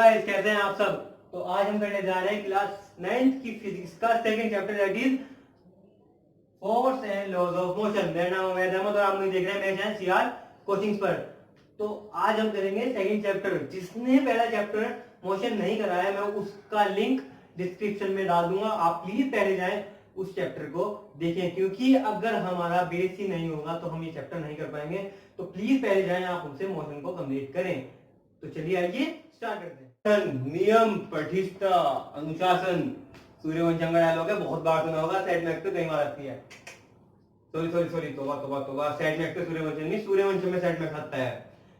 Guys, कैसे हैं आप सब। तो आज हम करने जा रहे हैं क्लास 9th की फिजिक्स का second chapter, that is force and laws of motion. मेरा नाम उमैद अहमद और आप मुझे देख रहे हैं मेरे चैनल सीआर कोचिंग्स पर। तो आज हम करेंगे सेकंड चैप्टर। जिसने पहला चैप्टर मोशन नहीं करा है, मैं उसका लिंक डिस्क्रिप्शन में डाल दूंगा। आप प्लीज पहले जाएं उस चैप्टर को देखें, क्योंकि अगर हमारा बेस ही नहीं होगा तो हम ये चैप्टर नहीं कर पाएंगे। तो प्लीज पहले जाएं, आप उनसे मोशन को कंप्लीट करें। तो चलिए आइए स्टार्ट करते हैं। नियम, प्रतिष्ठा, अनुशासन, सूर्यवंशम का डायलॉग है, बहुत बार सुना होगा। सेट में तो कई बार आती है। सॉरी तोबा तोबा तोबा, सेट में सूर्यवंशम नहीं, सूर्यवंशम में सेट में आता है।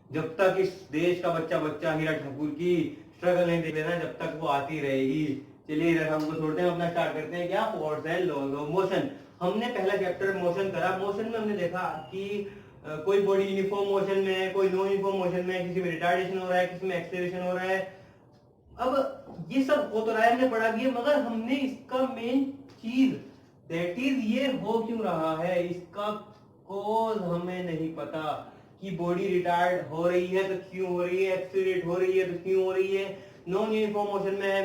जब तक इस देश का बच्चा बच्चा हीरा ठाकुर की स्ट्रगल नहीं देख लेना, जब तक वो आती रहेगी। चलिए इधर हमको छोड़ते हैं, अपना स्टार्ट करते हैं। क्या? Force and laws of motion. हमने पहला चैप्टर मोशन करा। मोशन में हमने देखा कि कोई बॉडी यूनिफॉर्म मोशन में है, कोई नॉन यूनिफॉर्म मोशन में है, किसी में रिटार्डेशन हो रहा है, किसी में एक्सेलरेशन हो रहा है। अब ये सब हो तो रहा है, हमने पढ़ा भी है, मगर हमने इसका मेन चीज दैट इज ये हो क्यों रहा है, इसका कॉज हमें नहीं पता। कि बॉडी रिटार्ड हो रही है तो क्यों हो रही है, एक्सीलरेट हो रही है तो क्यों हो रही है, नॉन यूनिफॉर्म मोशन में है,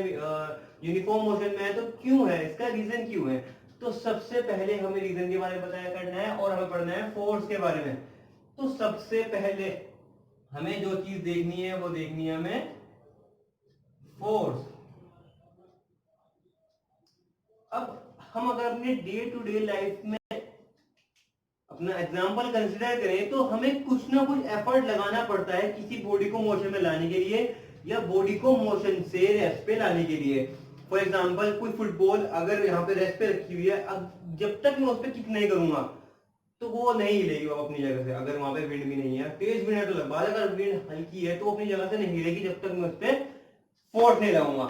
यूनिफॉर्म मोशन में है तो क्यों है, इसका रीजन क्यों है। तो सबसे पहले हमें रीजन के बारे में बताया करना है और हमें पढ़ना है फोर्स के बारे में। तो सबसे पहले हमें जो चीज देखनी है वो देखनी है हमें फोर्स। अब हम अगर अपने डे टू डे लाइफ में अपना एग्जांपल कंसीडर करें तो हमें कुछ ना कुछ एफर्ट लगाना पड़ता है किसी बॉडी को मोशन में लाने के लिए, या बॉडी को मोशन से रेस्ट पे लाने के लिए। फॉर एग्जांपल कोई फुटबॉल अगर यहाँ पे रेस्ट पे रखी हुई है, अब जब तक मैं उस पर किक नहीं करूंगा तो वो नहीं हिलेगी अपनी जगह से। अगर वहां पे विंड भी नहीं है, तेज विंड है तो लगभग, अगर विंड हल्की है तो अपनी जगह से नहीं हिलेगी जब तक मैं उस पर फोर्स नहीं लगाऊंगा।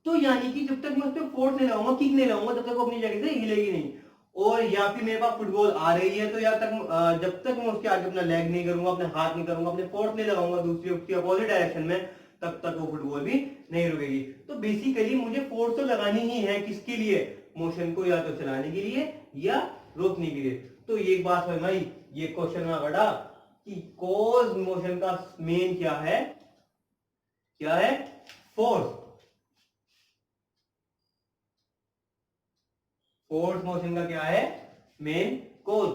तो यानी कि जब तक मैं उस पर फोर्स नहीं लगाऊंगा, किक नहीं लगाऊंगा, तब तक वो अपनी जगह से हिलेगी नहीं। और या फिर मेरे पास फुटबॉल आ रही है तो जब तक मैं उसके आगे अपना लेग नहीं करूंगा, अपने हाथ नहीं करूंगा, अपने फोर्स नहीं लगाऊंगा दूसरी उसकी अपोजिट डायरेक्शन में, तब तक वो फुटबॉल भी नहीं रुकेगी। तो बेसिकली मुझे फोर्स तो लगानी ही है, किसके लिए? मोशन को या तो चलाने के लिए या रोकने के लिए। तो ये एक बात है भाई, ये क्वेश्चन में बड़ा कि कॉज मोशन का मेन क्या है? क्या है? फोर्स। फोर्स मोशन का क्या है? Main cause.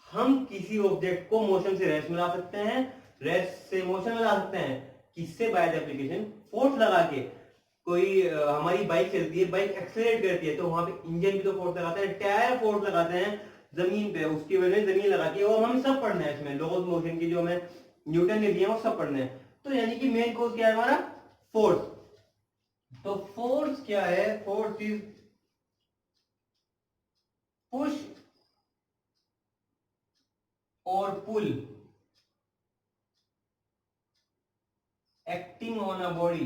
हम किसी ऑब्जेक्ट को मोशन से रेस्ट में ला सकते हैं, रेस्ट से मोशन में ला सकते हैं। किससे? बाय द एप्लीकेशन फोर्स लगा के। कोई हमारी बाइक चलती है, बाइक एक्सेलरेट करती है तो वहां पे इंजन भी तो फोर्स लगाता है, टायर फोर्स लगाते हैं जमीन पे, उसकी वजह से जमीन लगाती है। और हमें सब पढ़ना है इसमें, लॉ ऑफ मोशन की जो हमें न्यूटन ने दिए वो सब पढ़ने हैं। तो यानी कि मेन कॉज क्या है हमारा? फोर्स। तो फोर्स क्या है? फोर्स इज पुश और pull acting on a body.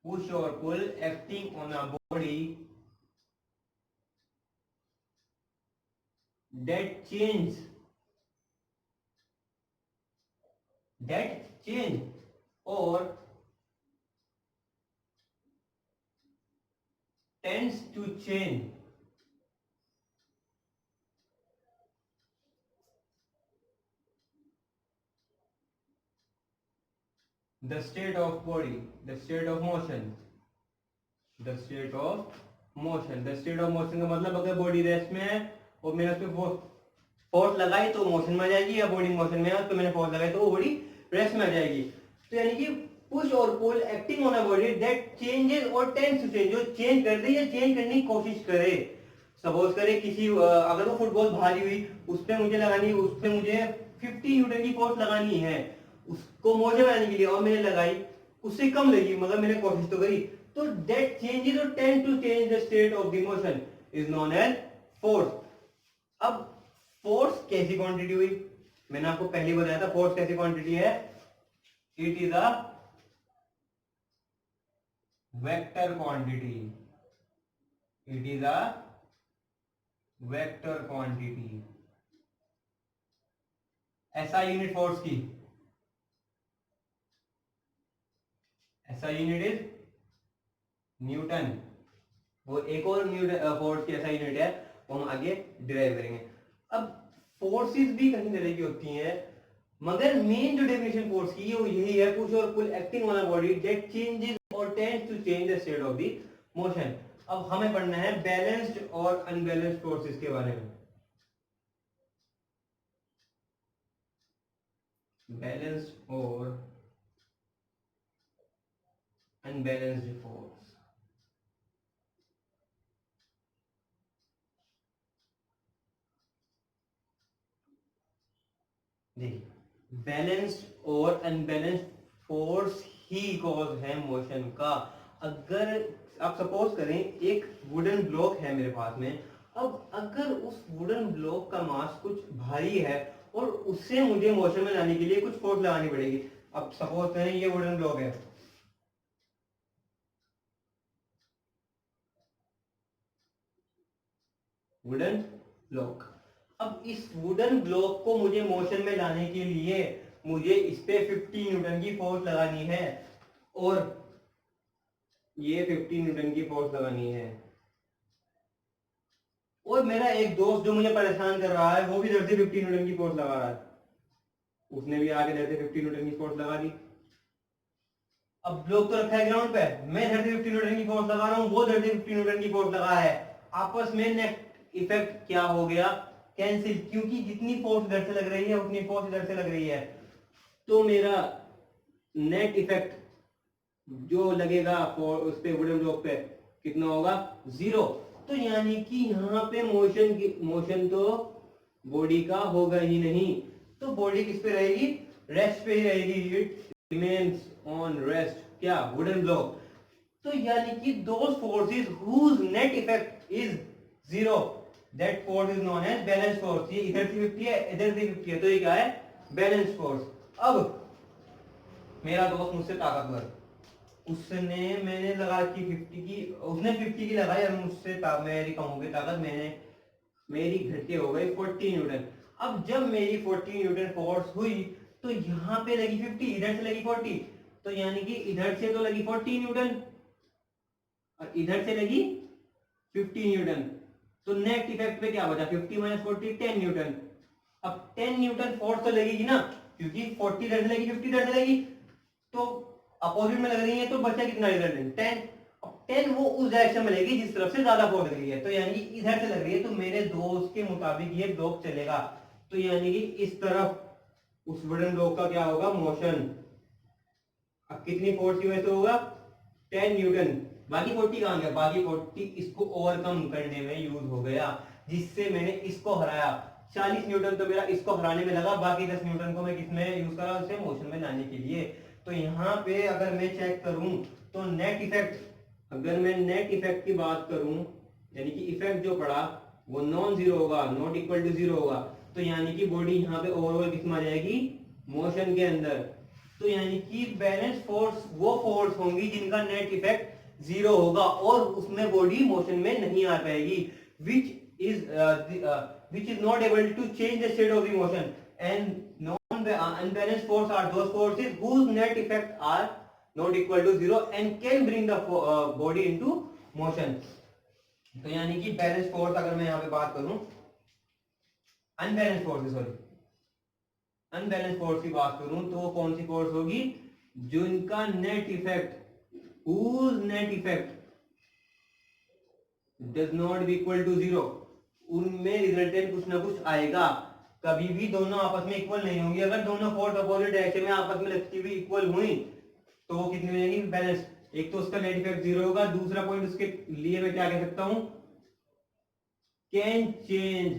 Push और pull acting on a body that change or tends to change the state of body, the state of motion, the state of motion, the state of motion का मतलब अगर body rest में है और मैंने उस पर फोर्स लगाई तो मोशन में आ जाएगी, या बॉडी मोशन में है तो मैंने फोर्स लगाई तो वो बॉडी रेस्ट में आ जाएगी। तो यानी कि पुश और pull acting on a body that changes और टेंड्स टू चेंज, जो चेंज कर दे या चेंज करने की कोशिश करे। सपोज करे किसी अगर वो फुटबॉल भारी हुई, उस पे मुझे लगानी, उस पे मुझे 50 न्यूटन की फोर्स लगानी है उसको मोशन बनाने के लिए, और मैंने लगाई, उससे कम लगी मगर मैंने कोशिश तो करी। तो दैट चेंजेस और tend to change the state of the motion is known as force. अब फोर्स कैसी क्वांटिटी हुई? मैंने आपको पहले ही बताया था फोर्स कैसी क्वांटिटी है। It is a vector quantity, it is a vector quantity. ऐसा यूनिट फोर्स की, ऐसा यूनिट इज न्यूटन। वो एक और न्यूटन फोर्स की ऐसा यूनिट है, वो हम आगे डिराइव करेंगे। अब फोर्सेस भी कई तरह की होती हैं, मगर मेन जो डेफिनेशन फोर्स की है वो यही है, पुश और pull acting on a body that changes और tends to change the state of the motion. अब हमें पढ़ना है बैलेंस्ड और अनबैलेंस्ड फोर्सेस के बारे में। बैलेंस्ड और अनबैलेंस्ड फोर्स। देखिए, बैलेंस्ड और अनबैलेंस्ड फोर्स ही कॉज है मोशन का। अगर आप सपोज करें एक वुडन ब्लॉक है मेरे पास में, अब अगर उस वुडन ब्लॉक का मास कुछ भारी है और उससे मुझे मोशन में लाने के लिए कुछ फोर्स लगानी पड़ेगी। अब सपोज करें ये वुडन ब्लॉक है, वुडन ब्लॉक। अब इस वुडन ब्लॉक को मुझे मोशन में लाने के लिए मुझे इस पे 50 न्यूटन की फोर्स लगानी है और ये 50 न्यूटन की फोर्स लगानी है। और मेरा एक दोस्त जो मुझे परेशान कर रहा है वो भी इधर से 50 न्यूटन की फोर्स लगा रहा है, उसने भी आगे इधर से 50 न्यूटन की फोर्स लगा दी। अब ब्लॉक तो रखा है ग्राउंड पे, मैं इधर से 50 न्यूटन की फोर्स लगा रहा हूँ, वो इधर से 50 न्यूटन की फोर्स लगा है। आपस में नेट इफेक्ट क्या हो गया, कैंसिल, क्योंकि जितनी फोर्स इधर से लग रही है उतनी फोर्स इधर से लग रही है। तो मेरा नेट इफेक्ट जो लगेगा उस पे वुडन ब्लॉक पे कितना होगा, 0। तो यानी कि यहाँ पे मोशन तो बॉडी का होगा ही नहीं। तो बॉडी किस पे रहेगी, रेस्ट पे ही रहेगी, इट रिमेन्स ऑन रेस्ट, क्या, वुडन ब्लॉक। तो यानी कि those forces whose net effect is 0, that force is known as balance force. ये इधर से 50 है, इधर से 50 है, तो ये क्या है, बैलेंस फोर्स। अब मेरा दोस्त मुझसे ताकतवर, उसने मैंने लगा की 50 की, उसने 50 की लगाई और मुझसे मेरी कम हो गई ताकत, मेरी घटके हो गई 40 न्यूटन। अब जब मेरी 40 न्यूटन फोर्स हुई तो यहाँ पे लगी 50, इधर से लगी 40, तो यानी कि इधर से तो लगी 40 न्यूटन और इधर से लगी 50 न्यूटन। तो नेट इफेक्ट पे क्या बचा, 50 माइनस 40, 10 न्यूटन। अब 10 न्यूटन फोर्स तो लगेगी ना, क्योंकि 40 इधर से लगी, 50 इधर से लगी, तो अपोजिट में लग रही है, तो बचा कितना रिजल्टेंट, 10। अब 10 वो उस डायरेक्शन में लगेगी जिस तरफ से ज्यादा फोर्स लग रही है, तो यानी कि इधर से लग रही है, तो मेरे दोस्त के मुताबिक ये ब्लॉक चलेगा। तो यानी कि इस तरफ उस वुडन ब्लॉक का क्या होगा, मोशन। अब कितनी फोर्स की वजह से होगा, 10 न्यूटन। बाकी 40 कहां गया, बाकी 40 इसको ओवरकम करने में यूज हो गया, जिससे मैंने इसको हराया। 40 न्यूटन तो मेरा इसको हराने में लगा, बाकी 10 न्यूटन को मैं किसमें यूज करा, उसे मोशन में लाने के लिए। तो यहाँ पे अगर मैं चेक करूं तो नेट इफेक्ट, अगर मैं नेट इफेक्ट की बात करूं, यानी कि इफेक्ट जो पड़ा वो नॉन जीरो होगा, नॉट इक्वल टू जीरो होगा। तो यानी कि बॉडी यहाँ पे ओवरऑल किसमें आ जाएगी, मोशन के अंदर। तो यानी कि बैलेंस फोर्स वो फोर्स होंगी जिनका नेट इफेक्ट 0 होगा और उसमें बॉडी मोशन में नहीं आ पाएगी, which is not able to change the state of the motion, and unbalanced force are those forces whose net effect are not equal to 0 and can bring the body into motion. तो यानी कि balance force अगर मैं यहाँ पे बात करूं, unbalance force की बात करूं तो कौन सी फोर्स होगी, जिनका net effect, whose net effect does not be equal to 0, उनमें रिजल्टेंट कुछ ना कुछ आएगा। कभी भी दोनों आपस में इक्वल नहीं होंगी। अगर दोनों फोर्स अपोजिट डायरेक्शन में आपस में लगती हुई इक्वल हुई तो वो कितनी हो जाएगी, बैलेंस। एक तो उसका नेट इफेक्ट 0 होगा, दूसरा पॉइंट उसके लिए मैं क्या कह सकता हूं, कैन चेंज,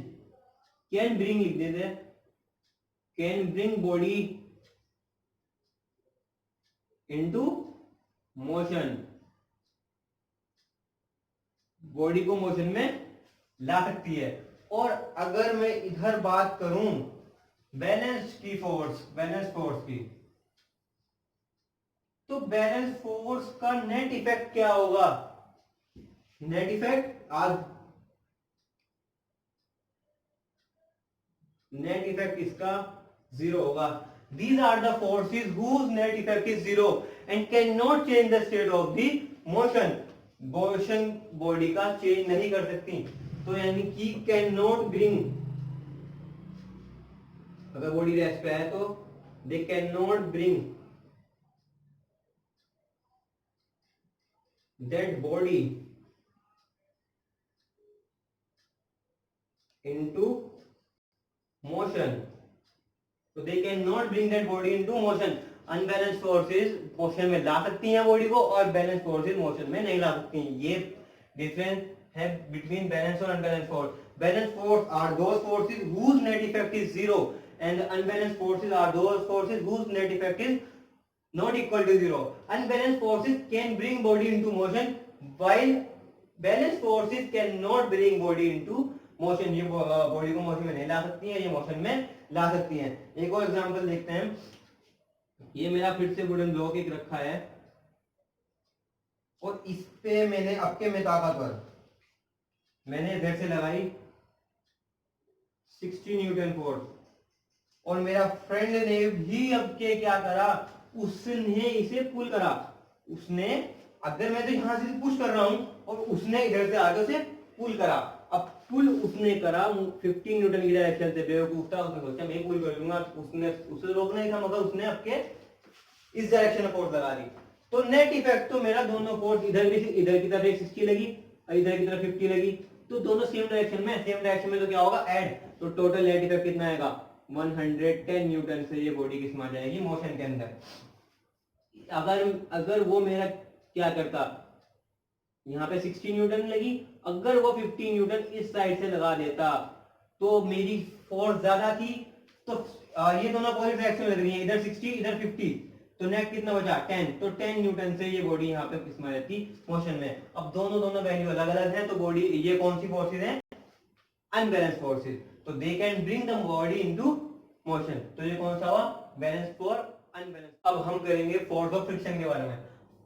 कैन ब्रिंग लिख देते, can bring body into motion, body को मोशन में ला सकती है। और अगर मैं इधर बात करूं बैलेंस फोर्स की, तो बैलेंस फोर्स का नेट इफेक्ट क्या होगा, नेट इफेक्ट इसका 0 होगा। These are the forces whose net effect is 0 and cannot change the state of the motion. Motion body का चेंज नहीं कर सकती। तो यानी कि कैन नॉट ब्रिंग, अगर बॉडी रेस्ट पे है तो they cannot bring that body into motion. So they cannot bring that body into motion. Unbalance forces motion में ला सकती हैं बॉडी को और बैलेंस फोर्सेस मोशन में नहीं ला सकती हैं. ये डिफरेंस है बिटवीन बैलेंस और unbalance force. Balance force are those forces whose net effect is zero and the unbalanced forces are those forces whose net effect is not equal to zero. Unbalanced forces can bring body into motion while balanced forces cannot bring body into motion. ये body को motion में नहीं ला सकती है, ये motion में ला सकती हैं. एक और एग्जांपल देखते हैं. ये मेरा फिर से वुडन ब्लॉक एक रखा है और इस पे मैंने अबके में ताकतवर मैंने इधर से लगाई 60 न्यूटन फोर्स और मेरा फ्रेंड ने भी अबके क्या करा, उसने इसे पुल करा. उसने, अगर मैं तो यहां से पुश कर रहा हूं और उसने इधर से आगे से पुल करा. अब पुल उसने करा 15 न्यूटन की डायरेक्शन से. बेवकूफ था, उसने सोचा मैं पुल कर लूंगा. उसने उसे रोकना ही था मगर उसने आपके इस डायरेक्शन में फोर्स लगा दी. तो नेट इफेक्ट तो मेरा दोनों फोर्स इधर की तरफ 60 लगी और इधर की तरफ 50 लगी. तो दोनों सेम डायरेक्शन में तो क्या होगा, ऐड. तो टोटल नेट इफेक्ट कितना आएगा, 110 न्यूटन से ये बॉडी किसमें आ जाएगी, मोशन के अंदर. अगर वो मेरा क्या करता, यहाँ पे 60 न्यूटन लगी, अगर वो 50 न्यूटन इस साइड से लगा देता तो मेरी फोर्स ज्यादा थी. तो ये दोनों अपोजिट डायरेक्शन लग रही है, इधर 60 इधर 50. तो नेट कितना बचा, 10. तो 10 न्यूटन से ये बॉडी यहाँ पे किसमें रहती, मोशन में. अब दोनों वैल्यू अलग अलग है. तो बॉडी, ये कौन सी फोर्सेज है, अनबैलेंस फोर्सेज. तो they can bring the body into motion. तो ये कौन सा हुआ, बैलेंस फॉर अनबैलेंस. अब हम करेंगे फोर्स ऑफ फ्रिक्शन के बारे में.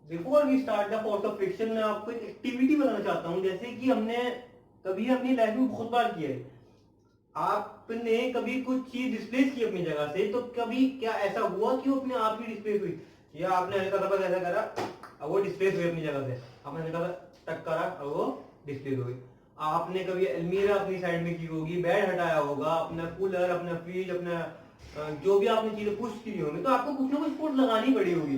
Before we start the force of friction, मैं आपको एक एक्टिविटी बताना चाहता हूं, जैसे कि हमने कभी अपनी लाइफ में बहुत बार किया है. आपने कभी कुछ चीज डिस्प्लेस की अपनी जगह से, तो कभी क्या ऐसा हुआ कि वो अपने आप ही डिस्प्लेस हुई, या आपने हल्का सा बस ऐसा करा अब वो डिस्प्लेस हुई अपनी जगह से. आपने हल्का सा टक करा और वो डिस्प्लेस हुई. आपने कभी अलमीरा अपनी साइड में की होगी, बेड हटाया होगा, अपना कूलर, अपना फ्रिज, अपना जो भी आपने चीजें पुश की होंगी, तो आपको कुछ ना कुछ फोर्स लगानी पड़ी होगी.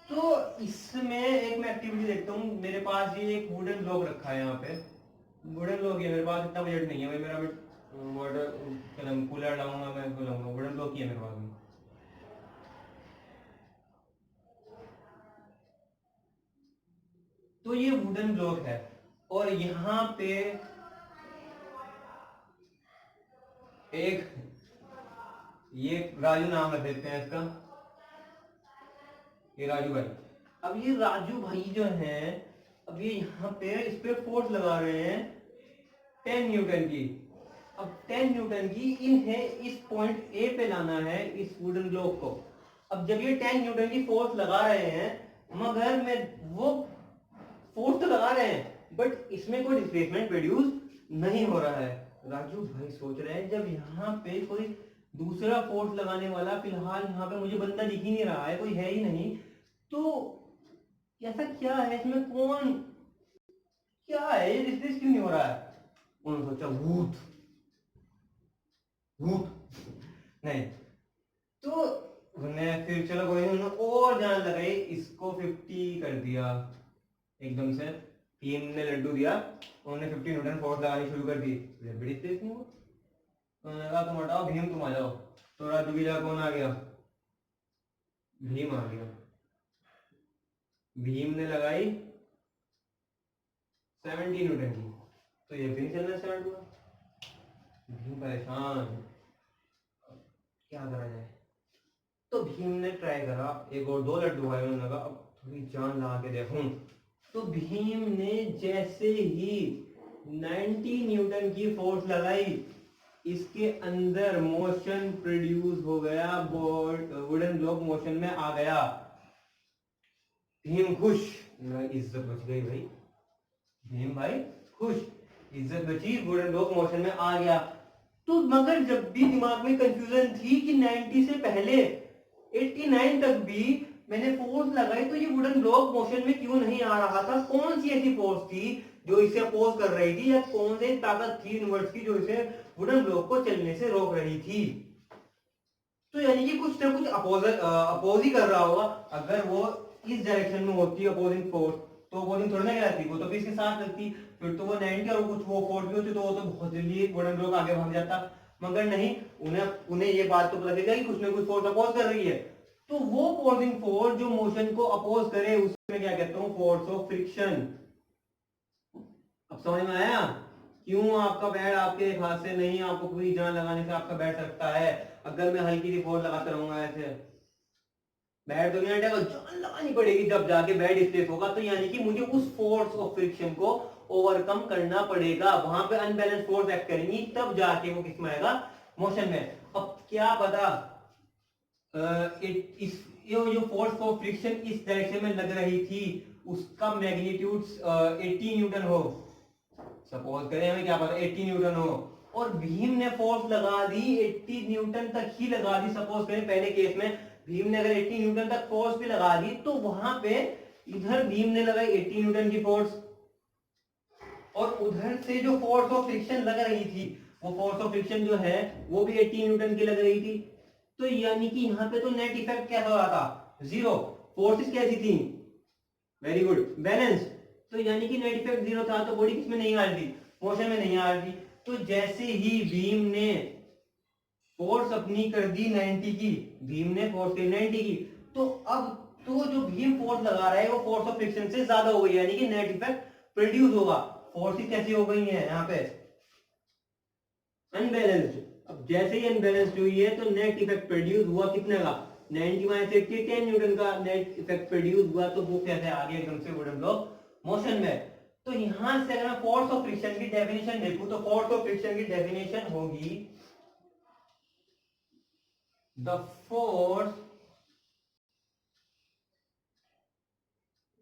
तो इसमें एक मैं एक्टिविटी देखता हूँ. मेरे पास ये एक वुडन ब्लॉक रखा है, यहाँ पे वुडन ब्लॉक है. मेरे पास इतना बजट नहीं है भाई, मेरा वाटर कूलर लाऊंगा, मैं लाऊंगा वुडन ब्लॉक ही है मेरे पास में. तो ये वुडन ब्लॉक है और यहाँ पे एक, ये राजू नाम रख देते हैं इसका, ये राजू भाई. अब ये राजू भाई जो है, अब ये यहाँ पे इस पे फोर्स लगा रहे हैं 10 न्यूटन की. अब 10 न्यूटन की इन्हें इस पॉइंट ए पे लाना है, इस वुडन ब्लॉक को. अब जब ये 10 न्यूटन की फोर्स लगा रहे हैं, मगर मैं वो फोर्स तो लगा रहे हैं बट इसमें कोई डिस्प्लेसमेंट प्रोड्यूस नहीं हो रहा है. राजू भाई सोच रहे हैं जब यहाँ पे कोई दूसरा फोर्स लगाने वाला, फिलहाल यहाँ पे मुझे बंदा दिख ही नहीं रहा है, कोई है ही नहीं, तो ऐसा क्या है इसमें, कौन क्या है, ये डिस्प्लेस क्यों नहीं हो रहा है. उन्होंने सोचा भूत नहीं. तो उन्हें फिर चलो कोई नहीं, उन्होंने और जान लगाई, इसको 50 कर दिया एकदम से. टीम ने लड्डू दिया, उन्होंने 50 न्यूटन फोर्स लगानी शुरू कर दी. बड़ी तेज नहीं हुआ. उन्होंने कहा तुम हटाओ, भीम तुम आ जाओ. तो राजू की जगह कौन आ गया, भीम आ गया. भीम ने लगाई 70 न्यूटन की, तो ये भी नहीं चलना स्टार्ट हुआ. भीम परेशान, क्या करा जाए. तो भीम ने ट्राई करा, एक और 2 लड्डू आए, उन्होंने कहा अब थोड़ी जान लगा के देखूं. तो भीम ने जैसे ही 90 न्यूटन की फोर्स लगाई, इसके अंदर मोशन प्रोड्यूस हो गया, वुडन ब्लॉक मोशन में आ गया. भीम खुश, इज्जत बच गई भाई. भीम भाई खुश, इज्जत बची, वुडन ब्लॉक मोशन में आ गया. तो मगर जब भी दिमाग में कंफ्यूजन थी कि 90 से पहले 89 तक भी मैंने फोर्स लगाई, तो ये वुडन ब्लॉक मोशन में क्यों नहीं आ रहा था. कौन सी ऐसी फोर्स थी जो इसे अपोज कर रही थी, या कौन सी ताकत थी यूनिवर्स की जो इसे वुडन ब्लॉक को चलने से रोक रही थी. तो यानी कि कुछ ना कुछ अपोज ही कर रहा होगा। अगर वो इस डायरेक्शन में होती है अपोजिंग फोर्स, तो अपोजिंग थोड़ी ना कहलाती, वो तो भी इसके साथ लगती, फिर तो वो 90 और कुछ वो फोर्स भी होती तो वो तो बहुत जल्दी वुडन ब्लॉक आगे भाग जाता। मगर नहीं, उन्हें उन्हें ये बात तो पता चलेगा कि कुछ ना कुछ फोर्स अपोज कर रही है। तो वो अपोजिंग फोर्स जो मोशन को अपोज करे उसमें क्या कहता हूँ, फोर्स ऑफ फ्रिक्शन। अब समझ में आया क्यों आपका बेड आपके हाथ से नहीं, आपको पूरी जान लगाने से आपका बेड सकता है। अगर मैं हल्की सी फोर्स लगाता रहूंगा ऐसे, बेड तो नहीं हटेगा, जान लगानी पड़ेगी जब जाके बेड स्ट्रेट होगा। तो यानी कि मुझे उस फोर्स ऑफ फ्रिक्शन को ओवरकम करना पड़ेगा, वहां पे अनबैलेंस फोर्स एक्ट करेंगी, तब जाके वो किसमें आएगा, मोशन में। अब क्या पता इस ये जो फोर्स ऑफ फ्रिक्शन इस डायरेक्शन में लग रही थी उसका मैग्नीट्यूड 80 न्यूटन हो, सपोज करें, हमें क्या पता 80 न्यूटन हो, और भीम ने फोर्स लगा दी 80 न्यूटन तक ही लगा दी। सपोज करें पहले केस में भीम ने अगर 80 न्यूटन तक फोर्स भी लगा दी, तो वहां पे इधर भीम ने लगाई 80 न्यूटन की फोर्स, और उधर से जो फोर्स ऑफ फ्रिक्शन लग रही थी वो फोर्स ऑफ फ्रिक्शन जो है वो भी 80 न्यूटन की लग रही थी। तो यानी कि यहाँ पे तो नेट इफेक्ट कैसा हो रहा था, जीरो। फोर्सेस कैसी थी, वेरी गुड, बैलेंस। तो यानी कि नेट इफेक्ट जीरो था, तो बॉडी किसमें नहीं आ रही थी, मोशन में नहीं आ रही थी। तो जैसे ही भीम ने फोर्स अपनी कर दी 90 की, भीम ने फोर्स की 90 की, तो अब तो जो भीम फोर्स लगा रहा है वो फोर्स ऑफ फ्रिक्शन से ज्यादा हो गई, यानी कि नेट इफेक्ट प्रोड्यूस होगा। फोर्सेस कैसी हो गई है यहाँ पे, अनबैलेंस्ड। अब जैसे ही अनबैलेंस्ड हुई है तो नेट इफेक्ट प्रोड्यूस हुआ कितने का, 90 माइनस 80 10 न्यूटन का नेट इफेक्ट प्रोड्यूस हुआ। तो वो कैसे आगे एकदम से वुडन ब्लॉक मोशन में। तो यहां से अगर मैं फोर्स ऑफ फ्रिक्शन की डेफिनेशन देखूं तो फोर्स ऑफ फ्रिक्शन की डेफिनेशन होगी the force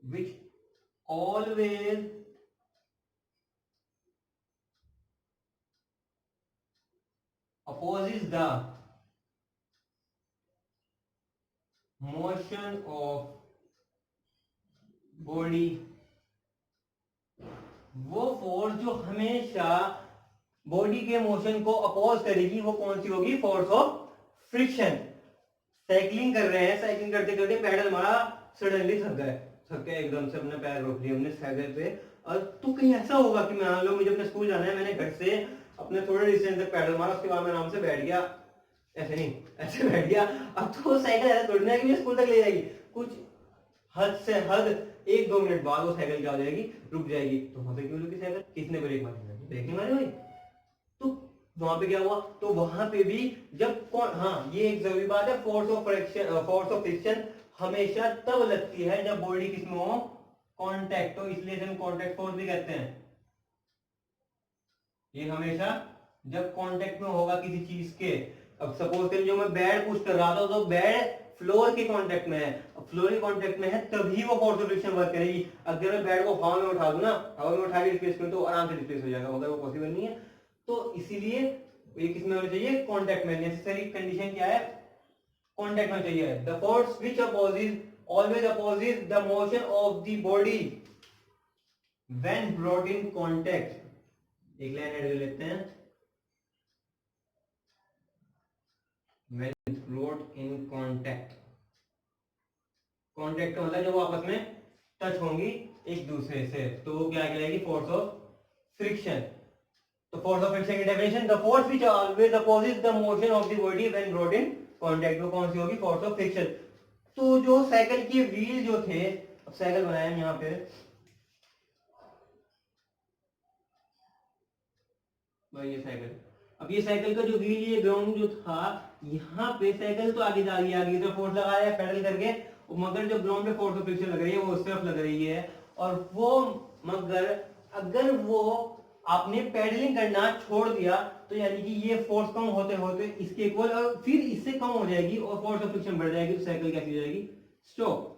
which always opposes the motion of body, वो फोर्स जो हमेशा बॉडी के मोशन को अपोज करेगी वो कौन सी होगी, फोर्स ऑफ फ्रिक्शन। साइकिलिंग कर रहे हैं, साइकिलिंग करते करते पैडल मारा, सडनली थक गए एकदम से, अपने पैर रोक लिए हमने साइकिल पे। और तो कहीं ऐसा होगा कि मान लो मुझे अपने स्कूल जाना है, मैंने घर से अपने थोड़े डिस्टेंस तक पैडल मारा, उसके बाद मैं आराम से बैठ गया, ऐसे नहीं ऐसे बैठ गया। अब तो साइकिल ऐसा थोड़ी ना है कि मुझे स्कूल तक ले जाएगी, कुछ हद से हद 1-2 मिनट बाद वो साइकिल क्या हो जाएगी, रुक जाएगी। तो वहां पे क्यों रुकी साइकिल, किसने ब्रेक मारी, ब्रेक नहीं मारी भाई। तो वहां पे क्या हुआ, तो वहां पे भी जब हाँ ये एक जरूरी बात है, फोर्स ऑफ फ्रिक्शन हमेशा तब लगती है जब बॉडी किसमें हो, कांटेक्ट हो, इसलिए हम कांटेक्ट फोर्स भी कहते हैं। ये हमेशा जब कांटेक्ट में होगा किसी चीज के। अब सपोज करिए जो मैं बेड पुश कर रहा था तो बेड फ्लोर के कांटेक्ट में है, फ्लोर के कांटेक्ट में है तभी वो फोर्स ऑफ फ्रिक्शन वर्क करेगी। अगर मैं बेड को हवा में उठा दूं ना, हवा में उठा के डिस्प्लेस करूं तो आराम से डिस्प्लेस हो जाएगा, मगर वो पॉसिबल नहीं है। तो इसीलिए ये किसमें होना चाहिए, कांटेक्ट में। नेसेसरी कंडीशन क्या है, कांटेक्ट में चाहिए। The force which opposes always opposes the motion of the body when brought in contact. एक लाइन ऐड कर लेते हैं, when brought in contact। Contact का मतलब जब वो आपस में टच होंगी एक दूसरे से, तो वो क्या कहलाएगी, फोर्स ऑफ फ्रिक्शन। तो फोर्स ऑफ फ्रिक्शन की definition, the force which always opposes the motion of the body when brought in contact, वो कौन सी होगी, फोर्स ऑफ फ्रिक्शन। तो जो साइकिल के व्हील जो थे, अब साइकिल बनाया यहाँ पे, ये साइकिल, अब ये साइकिल का जो व्हील, ये ग्राउंड जो था, यहाँ पे साइकिल तो आगे जा रही है, आगे तो फोर्स लगाया पेडल करके, मगर जो ग्राउंड पे फोर्स ऑफ फ्रिक्शन लग रही है वो उस तरफ लग रही है। और वो मगर अगर वो आपने पेडलिंग करना छोड़ दिया तो यानी कि ये फोर्स कम होते होते इसके इक्वल और फिर इससे कम हो जाएगी और फोर्स ऑफ फ्रिक्शन बढ़ जाएगी, तो साइकिल कैसी हो जाएगी, स्टॉप।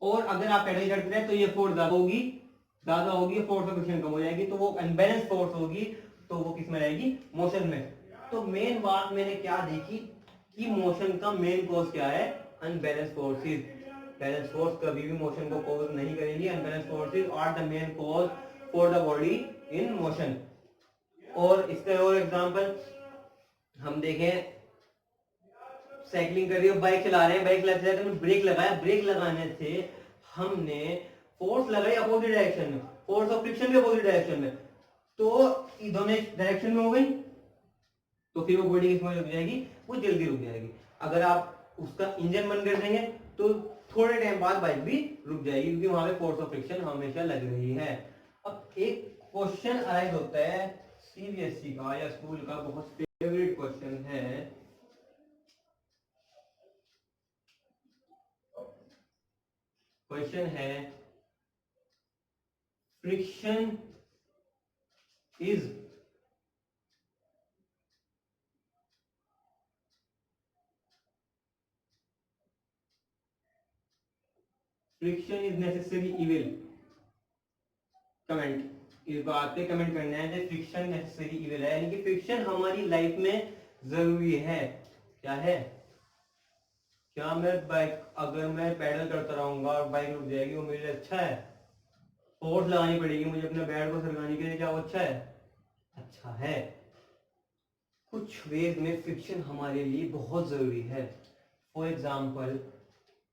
और अगर आप पेडल करते रहे तो ये फोर्स ज्यादा होगी, फोर्स ऑफ फ्रिक्शन कम हो जाएगी, तो वो अनबैलेंस फोर्स होगी, तो वो किस में रहेगी, मोशन में। तो मेन बात मैंने क्या देखी कि मोशन का मेन कॉज क्या है, अनबैलेंस फोर्सेस। बैलेंस फोर्स कभी भी मोशन को कॉज नहीं करेंगी, unbalance forces are the main cause for the body in motion. और इसका और एग्जांपल हम देखें, साइकिलिंग कर रही हो, बाइक चला रहे हैं, बाइक चलाते चलाते हमने ब्रेक लगाया, ब्रेक लगाने से हमने फोर्स लगाई अपोजिट डायरेक्शन में, फोर्स ऑफ फ्रिक्शन भी अपोजिट डायरेक्शन में, तो दोनों डायरेक्शन में हो गई, तो फिर वो बॉडी किसमें रुक जाएगी, वो जल्दी रुक जाएगी। अगर आप उसका इंजन बंद कर देंगे तो थोड़े टाइम बाद बाइक भी रुक जाएगी, क्योंकि वहां पे फोर्स ऑफ फ्रिक्शन हमेशा लग रही है। अब एक क्वेश्चन अराइज होता है सीबीएसई का या स्कूल का, बहुत फेवरेट क्वेश्चन है, क्वेश्चन है friction is friction is necessary evil. Comment, इस बात पे कमेंट करना है कि फ्रिक्शन नेसेसरी इविल है, यानी कि फ्रिक्शन हमारी लाइफ में जरूरी है। क्या है? क्या मैं बाइक, अगर मैं पैडल करता रहूंगा और बाइक रुक जाएगी, वो मेरे लिए अच्छा है? फोर्स लगानी पड़ेगी मुझे अपने बैट को सरकाने के लिए, क्या वो अच्छा है? अच्छा है। कुछ वेज में फ्रिक्शन हमारे लिए बहुत जरूरी है। फॉर एग्जाम्पल,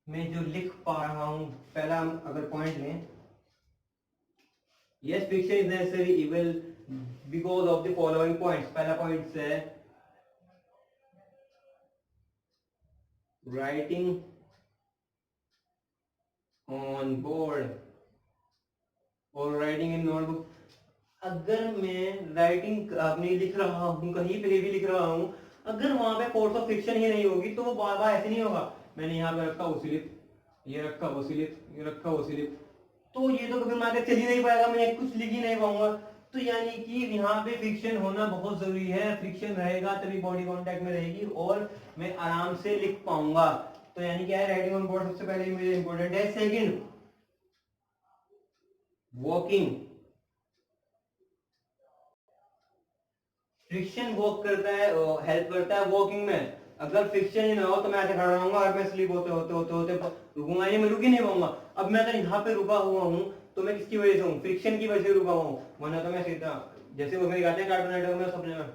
मैं जो लिख पा रहा हूं, पहला अगर पॉइंट लें, yes friction is necessary evil because of the following points. पहला पॉइंट है राइटिंग ऑन बोर्ड और राइटिंग इन नोटबुक। अगर मैं राइटिंग अपनी लिख रहा हूँ, कहीं पे भी लिख रहा हूँ, अगर वहां पे फोर्स ऑफ फ्रिक्शन ही नहीं होगी तो वो बार बार ऐसे नहीं होगा, मैंने यहाँ पे रखा वो स्लिप, ये रखा वो स्लिप, ये रखा वो स्लिप, तो ये तो कभी मार्केट चल ही नहीं पाएगा, मैं कुछ लिख ही नहीं पाऊंगा। तो यानी कि यहाँ पे फ्रिक्शन होना बहुत जरूरी है, फ्रिक्शन रहेगा तभी बॉडी कांटेक्ट में रहेगी और मैं आराम से लिख पाऊंगा। तो यानी क्या है, राइटिंग ऑन बोर्ड सबसे पहले मुझे इंपॉर्टेंट है। सेकंड, वॉकिंग, फ्रिक्शन वॉक करता है, हेल्प करता है वॉकिंग में। अगर फ्रिक्शन ही ना हो तो मैं ऐसे खड़ा रहूंगा और मैं स्लीप होते होते होते होते रुकूंगा, ये मैं रुक ही नहीं पाऊंगा। अब मैं अगर यहाँ पे रुका हुआ हूँ तो मैं किसकी वजह से हूँ? फ्रिक्शन की वजह से रुका हुआ हूँ, वरना तो मैं सीधा, जैसे वो मेरे गाते हैं कार्टून नेटवर्क में, सपने में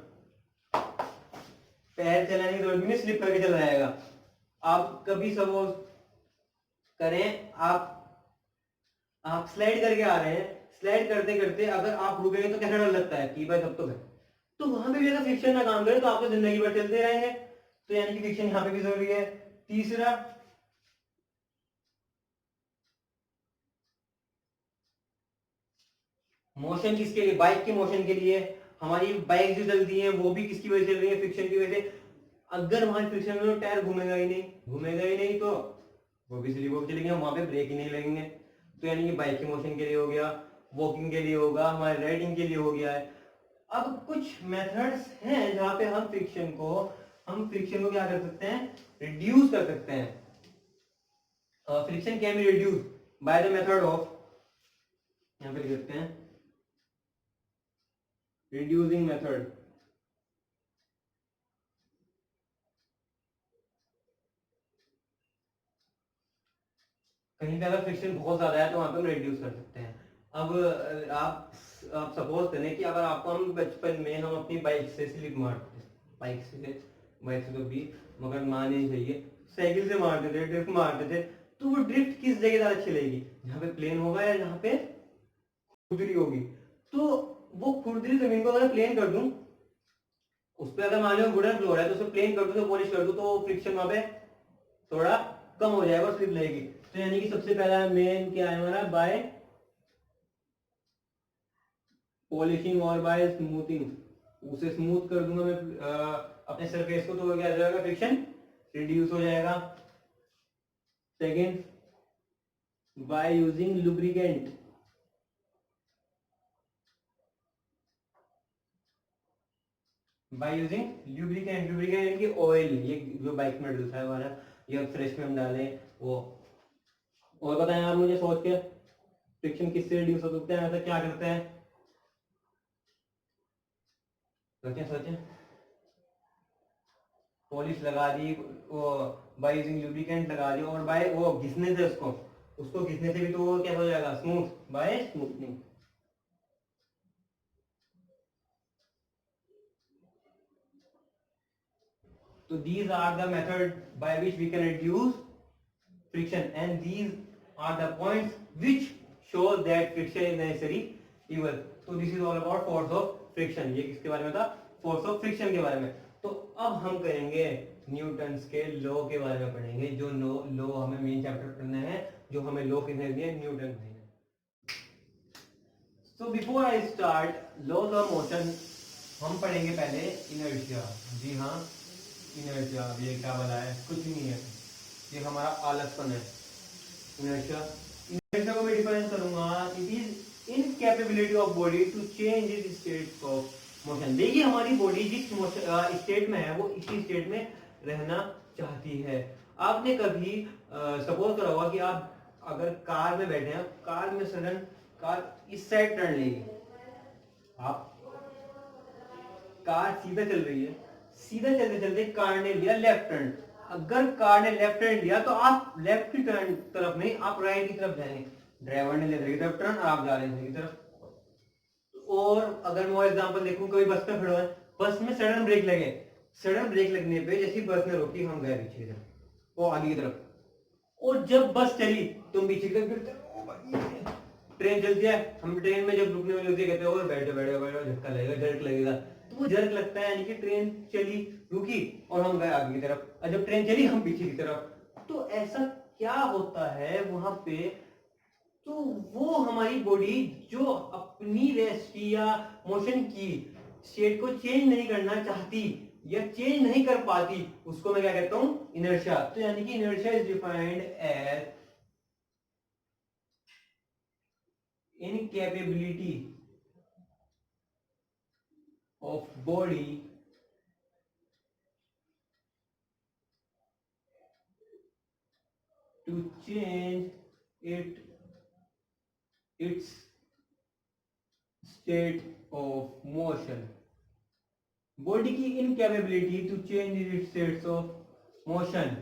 पैर चलाने की जरूरत नहीं, स्लिप करके चला जाएगा। आप कभी सपोज करें, आप स्लाइड करके आ रहे हैं, स्लाइड करते करते अगर आप रुक गए तो कैसा डर लगता है कि भाई सब तो है, तो वहां पे भी अगर फ्रिक्शन ना काम करे तो आप तो जिंदगी भर चलते रहेंगे। तो यानी कि फ्रिक्शन यहाँ पे भी जरूरी है। तीसरा, मोशन किसके लिए? बाइक के मोशन के लिए। हमारी बाइक जो चलती है वो भी किसकी वजह से चल रही है? फ्रिक्शन की वजह से। अगर वहां फ्रिक्शन में टायर घूमेगा ही नहीं, घूमेगा ही नहीं, तो वो भी स्लिप होकर चलेंगे, वहां पे ब्रेक ही नहीं लगेंगे। तो यानी कि बाइक के मोशन के लिए हो गया, वॉकिंग के लिए होगा, हमारे राइडिंग के लिए हो गया है। अब कुछ मेथड्स हैं जहां पे हम फ्रिक्शन को क्या कर सकते हैं? रिड्यूस कर सकते हैं। Friction can be reduce by the method of, यहां पे लिख सकते हैं रिड्यूसिंग मेथड। कहीं पे अगर फ्रिक्शन बहुत ज्यादा है तो वहां पे हम रिड्यूस कर सकते हैं। अब आप सपोज करें कि अगर आपको, हम बचपन में हम अपनी बाइक से स्लिप मारते थे, बाइक से तो भी, मगर माननी चाहिए, साइकिल से मारते थे, ड्रिफ्ट मारते थे, तो वो ड्रिफ्ट किस जगह ज्यादा अच्छी लगेगी? जहाँ पे प्लेन होगा या जहाँ पे खुरदरी होगी? तो वो खुरदरी जमीन को अगर प्लेन कर दूं, उस पर अगर मान लो वुडन फ्लोर है तो उसे प्लेन कर दूं, तो पॉलिश कर दूं, तो फ्रिक्शन वहां पे थोड़ा कम हो जाएगा और स्लिप लगेगी। तो यानी कि सबसे पहला मेन क्या है हमारा? बाय पॉलिशिंग और बाय स्मूथिंग। उसे स्मूथ कर दूंगा मैं अपने सरफेस को, तो क्या हो जाएगा? फ्रिक्शन रिड्यूस हो जाएगा। Second, by using lubricant. By using lubricant, lubricant यानी कि ऑयल, ये जो बाइक में डलता है हमारा, या फ्रेश में हम डालें वो। और बताएं आप मुझे सोच के, फ्रिक्शन किससे रिड्यूस हो सकते हैं? ऐसा क्या करते हैं? सोचें सोचें। पॉलिश लगा दी, वो बाय यूजिंग लुब्रिकेंट लगा दी, और बाय वो घिसने से, उसको घिसने से भी तो वो क्या हो जाएगा? Smooth, by smoothening. तो these are the method by which we can reduce friction, and these are the points which show that friction is necessary evil. तो this is all about force of friction. ये किसके बारे में था? Force of friction के बारे में. तो अब हम करेंगे न्यूटन्स के लॉ के बारे में पढ़ेंगे. जो लॉ हमें मेन चैप्टर पढ़ना है, जो हमें लॉ किसने दिए? न्यूटन ने. So before I start laws of motion, हम पढ़ेंगे पहले इनर्शिया. जी हाँ, इनर्शिया. अब ये क्या वाला है? कुछ नहीं है, ये हमारा आलसपन है. इनर्शिया को मैं डिफाइन करूंगा, it is incapability of body to change its state of motion. देखिए हमारी बॉडी जिस स्टेट में है वो इसी स्टेट में रहना चाहती है. आपने कभी सपोज करा होगा कि आप अगर कार में बैठे हैं, कार में सडन कार इस साइड टर्न लेगी, आप कार सीधा चल रही है, सीधा चलते चलते कार ने लिया लेफ्ट टर्न. अगर कार ने लेफ्ट टर्न लिया तो आप लेफ्ट की टर्न तरफ नहीं, आप राइट की तरफ जाएंगे. ड्राइवर ने लिया तरफ टर्न, आप जा रहे हैं की तरफ. और अगर मैं एग्जांपल देखूं, कोई बस में खड़ा है, बस में सडन ब्रेक लगे, सडन ब्रेक लगने पे जैसी बस ने रोकी, हम गए पीछे की तरफ, वो आगे की तरफ. और जब बस चली तुम पीछे की तरफ. ट्रेन चलती है, हम ट्रेन में जब रुकने वाली होती है कहते हैं और बैठो बैठो बैठो, झटका लगेगा, जर्क लगेगा. तो वो जर्क लगता है, यानी कि ट्रेन चली, रुकी और हम गए आगे की तरफ, और जब ट्रेन चली हम पीछे की तरफ. तो ऐसा क्या होता है वहां पे? तो वो हमारी बॉडी जो अपनी रेस्ट की या मोशन की स्टेट को चेंज नहीं करना चाहती या चेंज नहीं कर पाती, उसको मैं क्या कहता हूं? इनर्शिया. तो यानी कि inertia is defined as incapability of body to change its state of motion. Body की incapability to change its states of motion.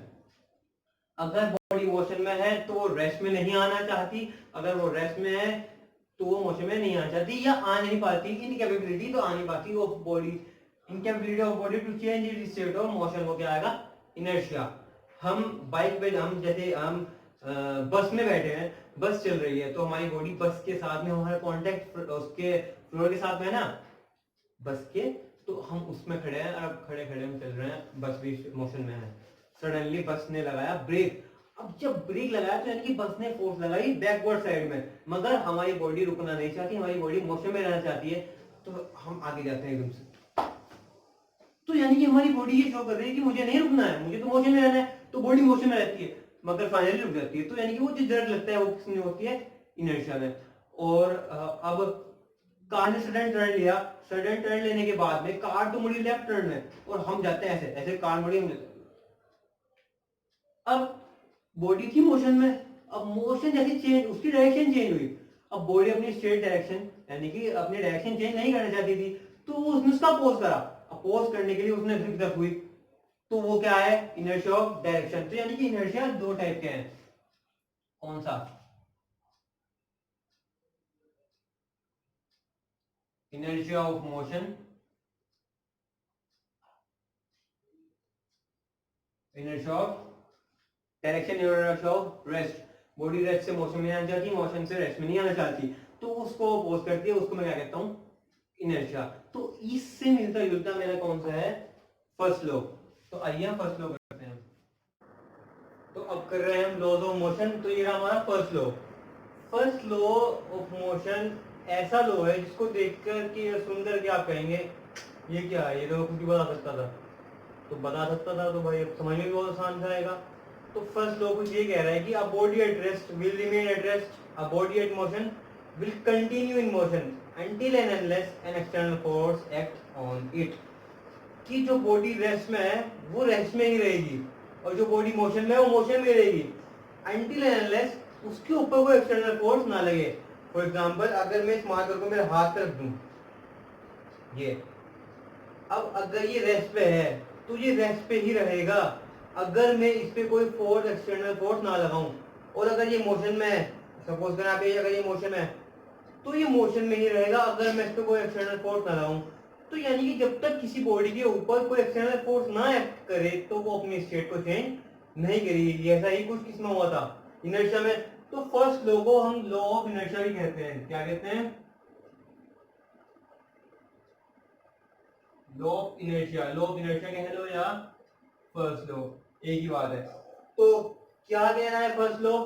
अगर बॉडी मोशन में है तो वो रेस्ट में नहीं आना चाहती, अगर वो रेस्ट में है तो वो मोशन में नहीं आना चाहती या आ नहीं पाती. इनकैपेबिलिटी तो आ नहीं पाती of body, incapability of body to change its state of motion को क्या आएगा? इनर्शिया. हम बाइक पे, हम जैसे हम बस में बैठे हैं, बस चल रही है तो हमारी बॉडी बस के साथ में, हमारा कांटेक्ट उसके फ्लोर के साथ में है ना बस के, तो हम उसमें खड़े हैं और अब खड़े खड़े हम चल रहे हैं, बस भी मोशन में है. सडनली बस ने लगाया ब्रेक. अब जब ब्रेक लगाया तो यानी कि बस ने फोर्स लगाई बैकवर्ड साइड में, मगर हमारी बॉडी रुकना नहीं चाहती, हमारी बॉडी मोशन में रहना चाहती है, तो हम आगे जाते हैं एकदम से. तो यानी कि हमारी बॉडी ये शो कर रही है कि मुझे नहीं रुकना है, मुझे तो मोशन में रहना है, तो बॉडी मोशन में रहती है मगर फाइनली रुक जाती है. तो यानी कि वो जो जर्क लगता है वो किसमें होती है? इनर्शिया में. और अब कार ने सडन टर्न लिया, सडन टर्न लेने के बाद में कार तो मुड़ी लेफ्ट टर्न में और हम जाते हैं ऐसे ऐसे, कार मुड़ी हम जाते हैं. अब बॉडी थी मोशन में, अब मोशन जैसे चेंज, उसकी डायरेक्शन चेंज हुई. अब बॉडी अपनी स्ट्रेट डायरेक्शन यानी कि अपनी डायरेक्शन चेंज नहीं करना चाहती थी, तो उसने उसका पोज करा. अब पोज करने के लिए उसने जिग हुई, तो वो क्या है? Inertia of direction. तो यानी कि इनर्शिया दो टाइप के हैं. कौन सा? Inertia of motion, inertia of direction, inertia of rest. Body rest से मोशन में आना चाहती, मोशन से रेस्ट में नहीं आना चाहती, तो उसको अपोज करती है, उसको मैं क्या कहता हूं? इनर्शिया. तो इससे मिलता जुलता मेरा कौन सा है? First law. तो आइए हम फर्स्ट लॉ करते हैं. तो अब कर रहे हैं हम लॉज ऑफ मोशन. तो ये रहा हमारा first law. First law of motion ऐसा लॉ है जिसको देखकर कि सुनकर के आप कहेंगे ये क्या है, ये तो कुछ भी बता सकता था. तो बता सकता था तो भाई अब समझ में भी बहुत आसान जाएगा. तो फर्स्ट लॉ कुछ ये कह रहा है कि a body at rest will remain at rest, a body at motion will continue in motion until and unless an external force act on it. कि जो बॉडी रेस्ट में है वो रेस्ट में ही रहेगी और जो बॉडी मोशन में है वो मोशन में रहेगी until and unless उसके ऊपर कोई एक्सटर्नल फोर्स ना लगे. फॉर एग्जांपल अगर मैं इस मार्कर को मेरे हाथ पर रख दूं, ये अब अगर ये रेस्ट पे है तो ये रेस्ट पे ही रहेगा अगर मैं इस पे कोई फोर्स, एक्सटर्नल फोर्स ना लगाऊं. और अगर ये मोशन में है, सपोज करें अगर ये मोशन में है तो ये मोशन में ही रहेगा अगर मैं इस पे कोई एक्सटर्नल फोर्स ना लगाऊं. तो यानी कि जब तक किसी बॉडी के ऊपर कोई एक्सटर्नल फोर्स ना एक्ट करे तो वो अपनी स्टेट को चेंज नहीं करेगी। ऐसा ही कुछ किसमें हुआ था, इनर्शिया में। तो फर्स्ट लॉ को हम लॉ ऑफ इनर्शिया भी कहते हैं। क्या कहते हैं? Law of inertia. Law of inertia कह लो या फर्स्ट लॉ, एक ही बात है। तो क्या कहना है फर्स्ट लॉ,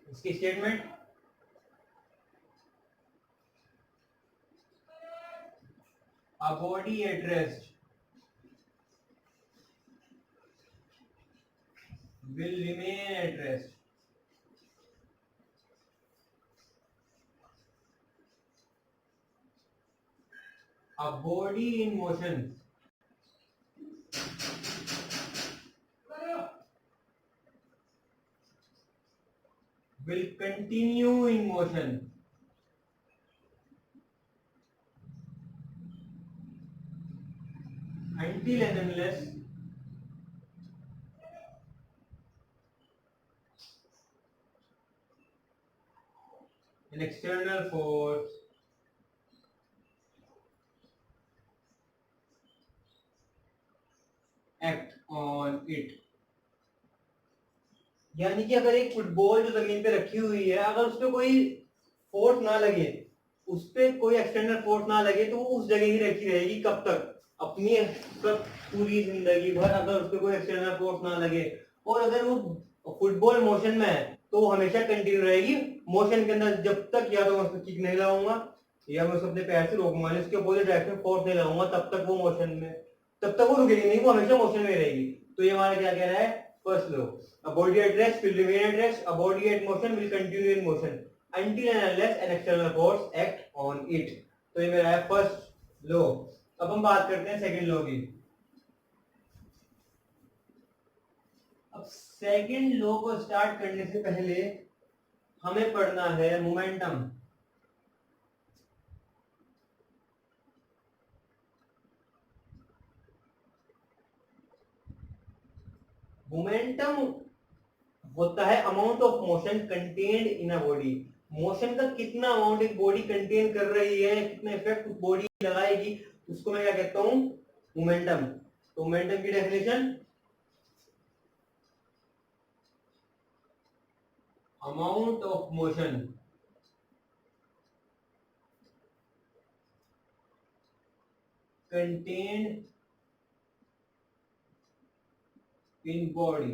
इसकी statement? A body at rest will remain at rest a body in motion will continue in motion until and unless an external force act on it। यानी कि अगर एक फुटबॉल जो जमीन पे रखी हुई है, अगर उस पर कोई फोर्स ना लगे, उस पर कोई एक्सटर्नल फोर्स ना लगे, तो वो उस जगह ही रखी रहेगी। कब तक? अपनी पूरी जिंदगी भर, अगर उस पर कोई एक्सटर्नल फोर्स ना लगे। और अगर वो फुटबॉल मोशन में है तो वो हमेशा कंटिन्यू रहेगी मोशन के अंदर, जब तक या तो मैं उसको किक नहीं लगाऊंगा या मैं उसको अपने पैर से रोकूंगा, उसके अपोजिट डायरेक्शन फोर्स नहीं लगाऊंगा, तब तक वो मोशन में, तब तक वो रुकेगी नहीं, वो हमेशा मोशन में रहेगी। तो ये हमारा क्या कह रहा है? First law, a body at rest will remain at rest, a body at motion will continue in motion until and unless an external force act on it। तो ये मेरा है फर्स्ट लॉ। अब हम बात करते हैं सेकंड लॉ की। अब सेकंड लॉ को स्टार्ट करने से पहले हमें पढ़ना है मोमेंटम। मोमेंटम होता है amount of motion contained in a body. Motion का कितना अमाउंट एक बॉडी कंटेन कर रही है, कितना इफेक्ट बॉडी लगाएगी, उसको मैं क्या कहता हूं? मोमेंटम। तो मोमेंटम की definition, amount of motion contained in body.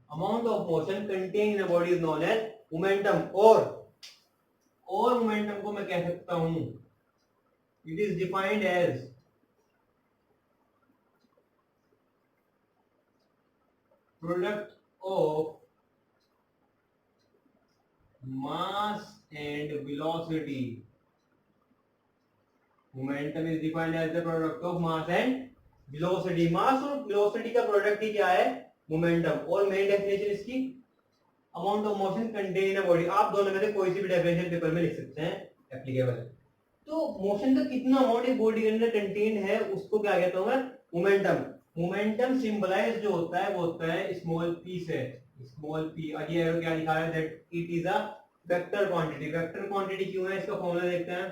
Amount of motion contained in a body is known as momentum. और मोमेंटम को मैं कह सकता हूं, it is defined as product of mass and velocity. Momentum is defined as the product of mass and velocity. Mass और velocity का product ही क्या है? मोमेंटम। और मेन डेफिनेशन इसकी, amount of motion contain in a body. आप दोनों में से कोई सी भी डेफिनेशन पेपर में लिख सकते हैं, एप्लीकेबल है। तो मोशन का कितना अमाउंट एक बॉडी के अंदर कंटेन है, उसको क्या कहता हूं मैं? मोमेंटम। मोमेंटम सिंबलाइज जो होता है वो होता है स्मॉल पी से, स्मॉल पी। और ये एरो क्या लिखा है? That it is a vector quantity. Vector quantity क्यों है, इसका फॉर्मूला देखते हैं।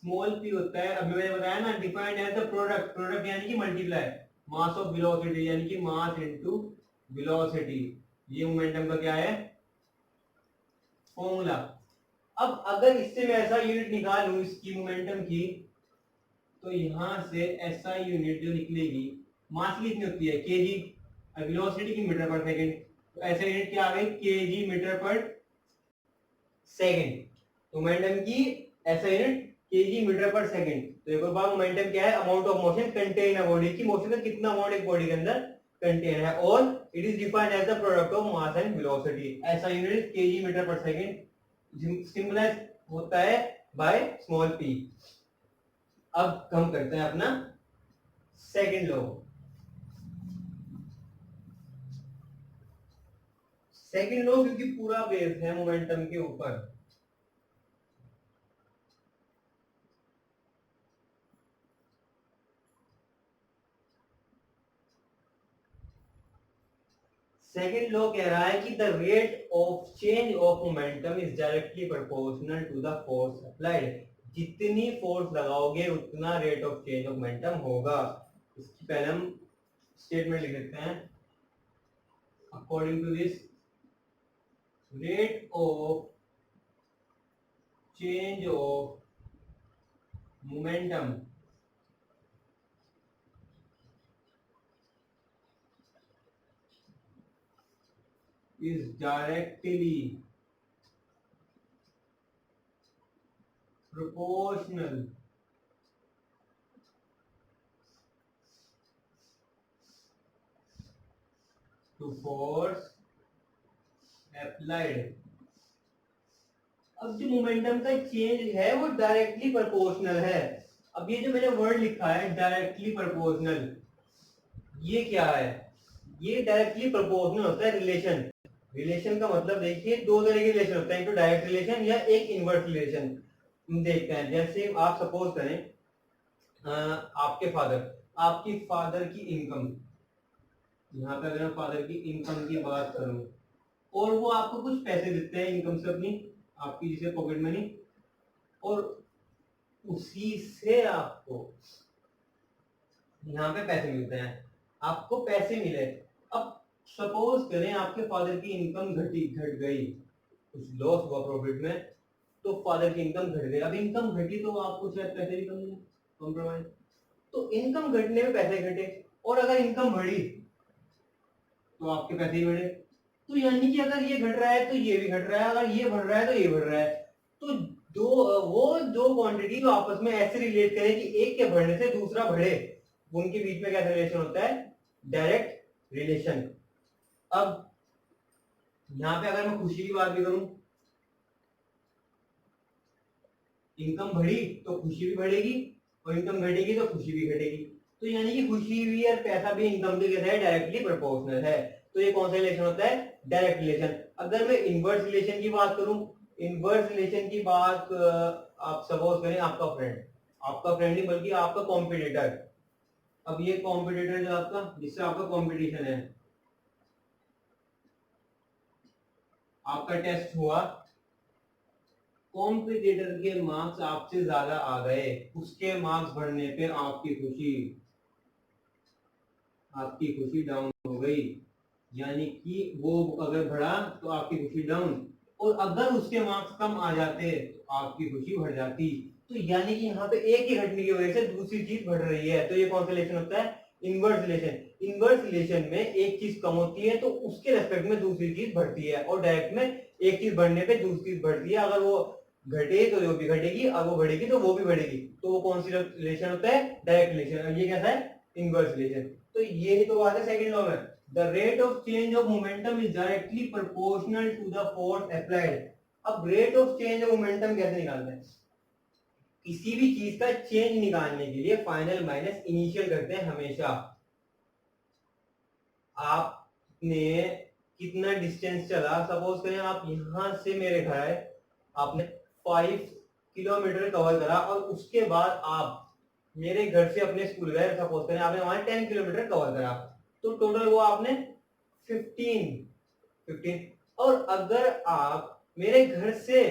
स्मॉल पी होता है, अभी मैंने बताया ना, defined as the product. Product यानी कि मल्टीप्लाई मास ऑफ वेलोसिटी, यानी कि मास इनटू वेलोसिटी। ये मोमेंटम का क्या है? फॉर्मूला। अब अगर इससे मैं ऐसा यूनिट निकालूं इसकी मोमेंटम की, तो यहां से ऐसा यूनिट जो निकलेगी, मास की कितनी होती है? केजी, और वेलोसिटी की मीटर पर सेकंड। तो ऐसा यूनिट क्या आ गई? KG metre per second. Momentum की ऐसा unit K G metre per second. तो एक और बात, मोमेंटम क्या है? Amount of motion contain a body, की मोशन का कितना अमाउंट एक बॉडी के अंदर कंटेन है। और it is defined as the product of mass and velocity. ऐसा unit K G metre per second, symbolise होता है बाय स्मॉल पी। अब हम करते हैं अपना सेकंड लॉ। सेकंड लॉ क्योंकि पूरा बेस्ड है मोमेंटम के ऊपर। सेकंड लॉ कह रहा है कि the rate of change of momentum is directly proportional to the force applied. जितनी फोर्स लगाओगे उतना rate of change of momentum होगा। इसकी पहले हम स्टेटमेंट लिख देते हैं। According to this rate of change of momentum is directly proportional to force applied। अब जो मोमेंटम का चेंज है वो डायरेक्टली प्रोपोर्शनल है। अब ये जो मैंने वर्ड लिखा है डायरेक्टली प्रोपोर्शनल, ये क्या है? ये डायरेक्टली प्रोपोर्शनल होता है रिलेशन। रिलेशन का मतलब देखिए दो तरह के रिलेशन होते हैं, एक तो डायरेक्ट रिलेशन या एक इनवर्स रिलेशन। देखते हैं, जैसे आप सपोज करें आपके फादर की इनकम, यहाँ पे अगर मैं फादर की इनकम की बात करूं और वो आपको कुछ पैसे देते हैं इनकम से अपनी, आपकी जिसे पॉकेट मनी, और उसी से आपको यहाँ पे पैसे मिलते हैं, आपको पैसे मिले। अब सपोज करें आपके फादर की इनकम घट गई, कुछ लॉस हुआ प्रॉफिट में, तो फादर की इनकम घट गई। अब इनकम घटी तो आपको शायद पैसे भी कम मिले, कॉम्प्रोमाइज। तो इनकम घटने में पैसे घटे, और अगर इनकम बढ़ी तो आपके पैसे ही बढ़े। तो यानी कि अगर ये घट रहा है तो ये भी घट रहा है, अगर ये बढ़ रहा है तो ये बढ़ रहा है। तो दो क्वांटिटी जो आपस में ऐसे रिलेट करें कि एक के बढ़ने से दूसरा बढ़े, उनके बीच में कैसा रिलेशन होता है? Direct relation. अब यहां पे अगर मैं खुशी की बात भी करूं, इनकम बढ़ी तो खुशी भी बढ़ेगी, और इनकम घटेगी तो खुशी भी घटेगी। तो यानी कि खुशी भी और पैसा भी इनकम के कैसा है? डायरेक्टली प्रोपोर्शनल है। तो ये कौन सा रिलेशन होता है? Direct relation. अगर मैं इनवर्स रिलेशन की बात करूं, इनवर्स रिलेशन की बात आप सपोज करें आपका फ्रेंड नहीं बल्कि आपका कॉम्पिटिटर। अब ये कॉम्पिटिटर जो आपका, जिससे आपका कंपटीशन है, आपका टेस्ट हुआ, कॉम्पिटिटर के मार्क्स आपसे ज्यादा आ गए, उसके मार्क्स बढ़ने पे आपकी खुशी डाउन हो गई। यानी कि वो अगर बढ़ा तो आपकी खुशी डाउन, और अगर उसके मार्क्स कम आ जाते तो आपकी खुशी बढ़ जाती। तो यानी कि यहाँ पे एक ही घटने की वजह से दूसरी चीज बढ़ रही है। तो ये कौन सा रिलेशन होता है? Inverse relation. इनवर्स रिलेशन में एक चीज कम होती है तो उसके रेस्पेक्ट में दूसरी चीज बढ़ती है, और डायरेक्ट में एक चीज बढ़ने पे दूसरी चीज बढ़ती है। अगर वो घटे तो वो भी घटेगी, और वो बढ़ेगी तो वो भी बढ़ेगी। तो वो कौन सी रिलेशन होता है? Direct relation. और ये कैसा है? Inverse relation. तो ये तो बात है सेकंड लॉ में, the rate of change of momentum is directly proportional to the force applied. अब rate of change of momentum कैसे निकालते हैं? किसी भी चीज का चेंज निकालने के लिए फाइनल माइनस इनिशियल करते हैं हमेशा। आपने कितना डिस्टेंस चला, सपोज करें आप यहां से मेरे घर आए, आपने 5 किलोमीटर कवर करा, और उसके बाद आप मेरे घर से अपने स्कूल गए, सपोज करें आपने वहां 10 किलोमीटर कवर करा, तो टोटल वो आपने 15। और अगर आप मेरे घर से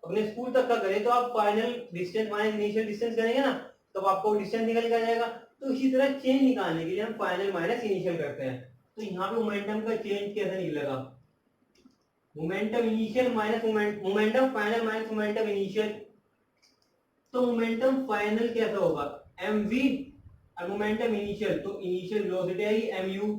अपने स्कूल तक का करें तो आप final distance minus initial distance करेंगे ना, तब आपको डिस्टेंस निकल कर जाएगा। तो इसी तरह चेंज निकालने के लिए हम फाइनल माइनस इनिशियल करते हैं। तो यहाँ पे मोमेंटम का चेंज कैसे निकलेगा? Momentum initial minus momentum final minus momentum initial. तो मोमेंटम फाइनल कैसा होगा? mv, और मोमेंटम इनिशियल तो इनिशियल वेलोसिटी आएगी mu।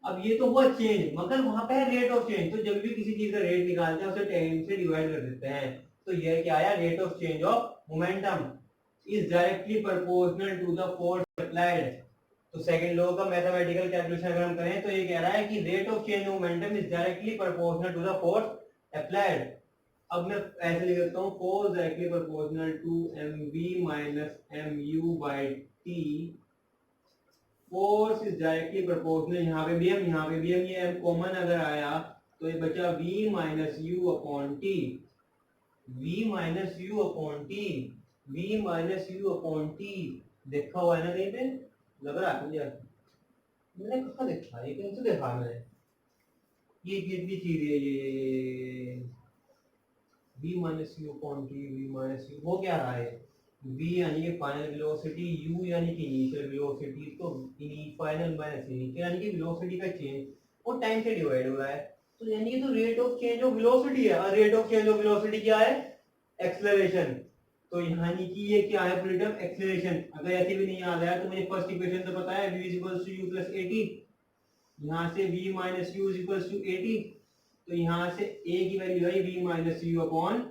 अब ये तो हुआ चेंज, मगर वहां पे है रेट ऑफ चेंज। तो जब भी किसी चीज का रेट निकालते हैं उसे टाइम से डिवाइड कर देते हैं। तो ये क्या आया? Rate of change of momentum is directly proportional to the force applied. तो सेकंड लॉ का मैथमेटिकल कैलकुलेशन अगर हम करें तो ये कह रहा है कि rate of change of momentum is directly proportional to the force applied. अब मैं ऐसे लिख देता हूँ, force directly proportional to mv minus mu by t। Force is directly proportional, यहाँ पे भी हम ये m कॉमन अगर आया तो ये बचा v minus u upon T. v minus u upon T, v minus u upon T देखा हुआ है ना कहीं पे? लग रहा है मुझे, मैंने कहा देखा, ये कहीं से देखा मैंने। ये कितनी चीज है ये v minus u upon T, v minus you हो क्या रहा है, v यानी कि फाइनल वेलोसिटी, u यानी कि इनिशियल वेलोसिटी, तो फाइनल माइनस इनिशियल यानी कि वेलोसिटी का चेंज और टाइम से डिवाइड हो रहा है, तो यानी कि तो rate of change of velocity है, और rate of change of velocity क्या है, एक्सेलरेशन। तो यानी कि ये क्या है, फ्रीडम एक्सेलरेशन। अगर ऐसे भी नहीं याद आया तो मुझे फर्स्ट इक्वेशन तो पता है, v equals to u plus 80, यहाँ से v minus u equals to 80, तो यहाँ से a की वैल्यू है v minus u upon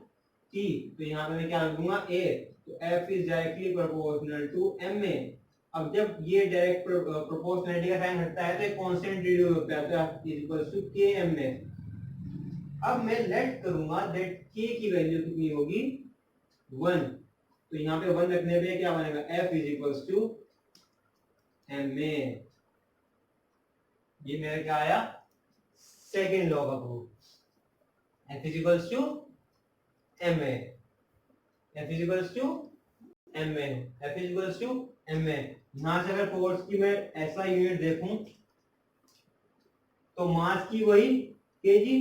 t, तो यहाँ पे मैं क्या रख दूंगा a, तो f is directly proportional to ma। अब जब ये डायरेक्ट प्रोपोर्शनलिटी का साइन हटता है तो एक कांस्टेंट रिड्यूस होता है, तो f is equals to kma। अब मैं लेट करूंगा दैट k की वैल्यू कितनी होगी, 1, तो यहाँ पे 1 रखने पे क्या बनेगा, f is equals to ma। ये मेरा क्या आया, सेकेंड लॉ का proof, f is equals to ma, f is equals to ma, f is equals to ma। यहां से अगर फोर्स की मैं ऐसा यूनिट देखूं तो मास की वही kg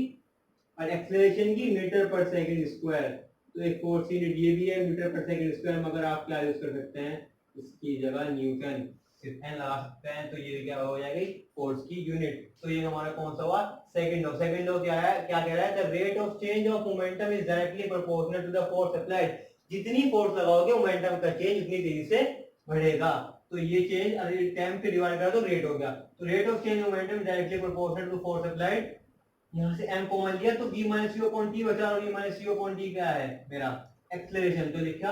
और एक्सेलरेशन की मीटर पर सेकंड स्क्वायर, तो एक फोर्स यूनिट ये भी है मीटर पर सेकंड स्क्वायर, मगर आप क्या यूज कर सकते हैं, इसकी जगह न्यूटन सिर्फ एन लगा सकते हैं, तो ये क्या हो जाएगी, फोर्स की यूनिट। तो ये हमारा कौन सा हुआ, सेकंड लॉ। सेकंड लॉ क्या है, क्या कह रहा है, the rate of change of momentum is directly proportional to the force applied. जितनी फोर्स लगाओगे मोमेंटम का चेंज उतनी तेजी से बढ़ेगा, तो ये चेंज अगर टाइम से डिवाइड करा तो रेट हो गया, तो rate of change momentum directly proportional to force applied. यहाँ से m कॉमन लिया तो v minus u upon t बचा, और v minus u upon t क्या है मेरा एक्सेलरेशन, तो लिखा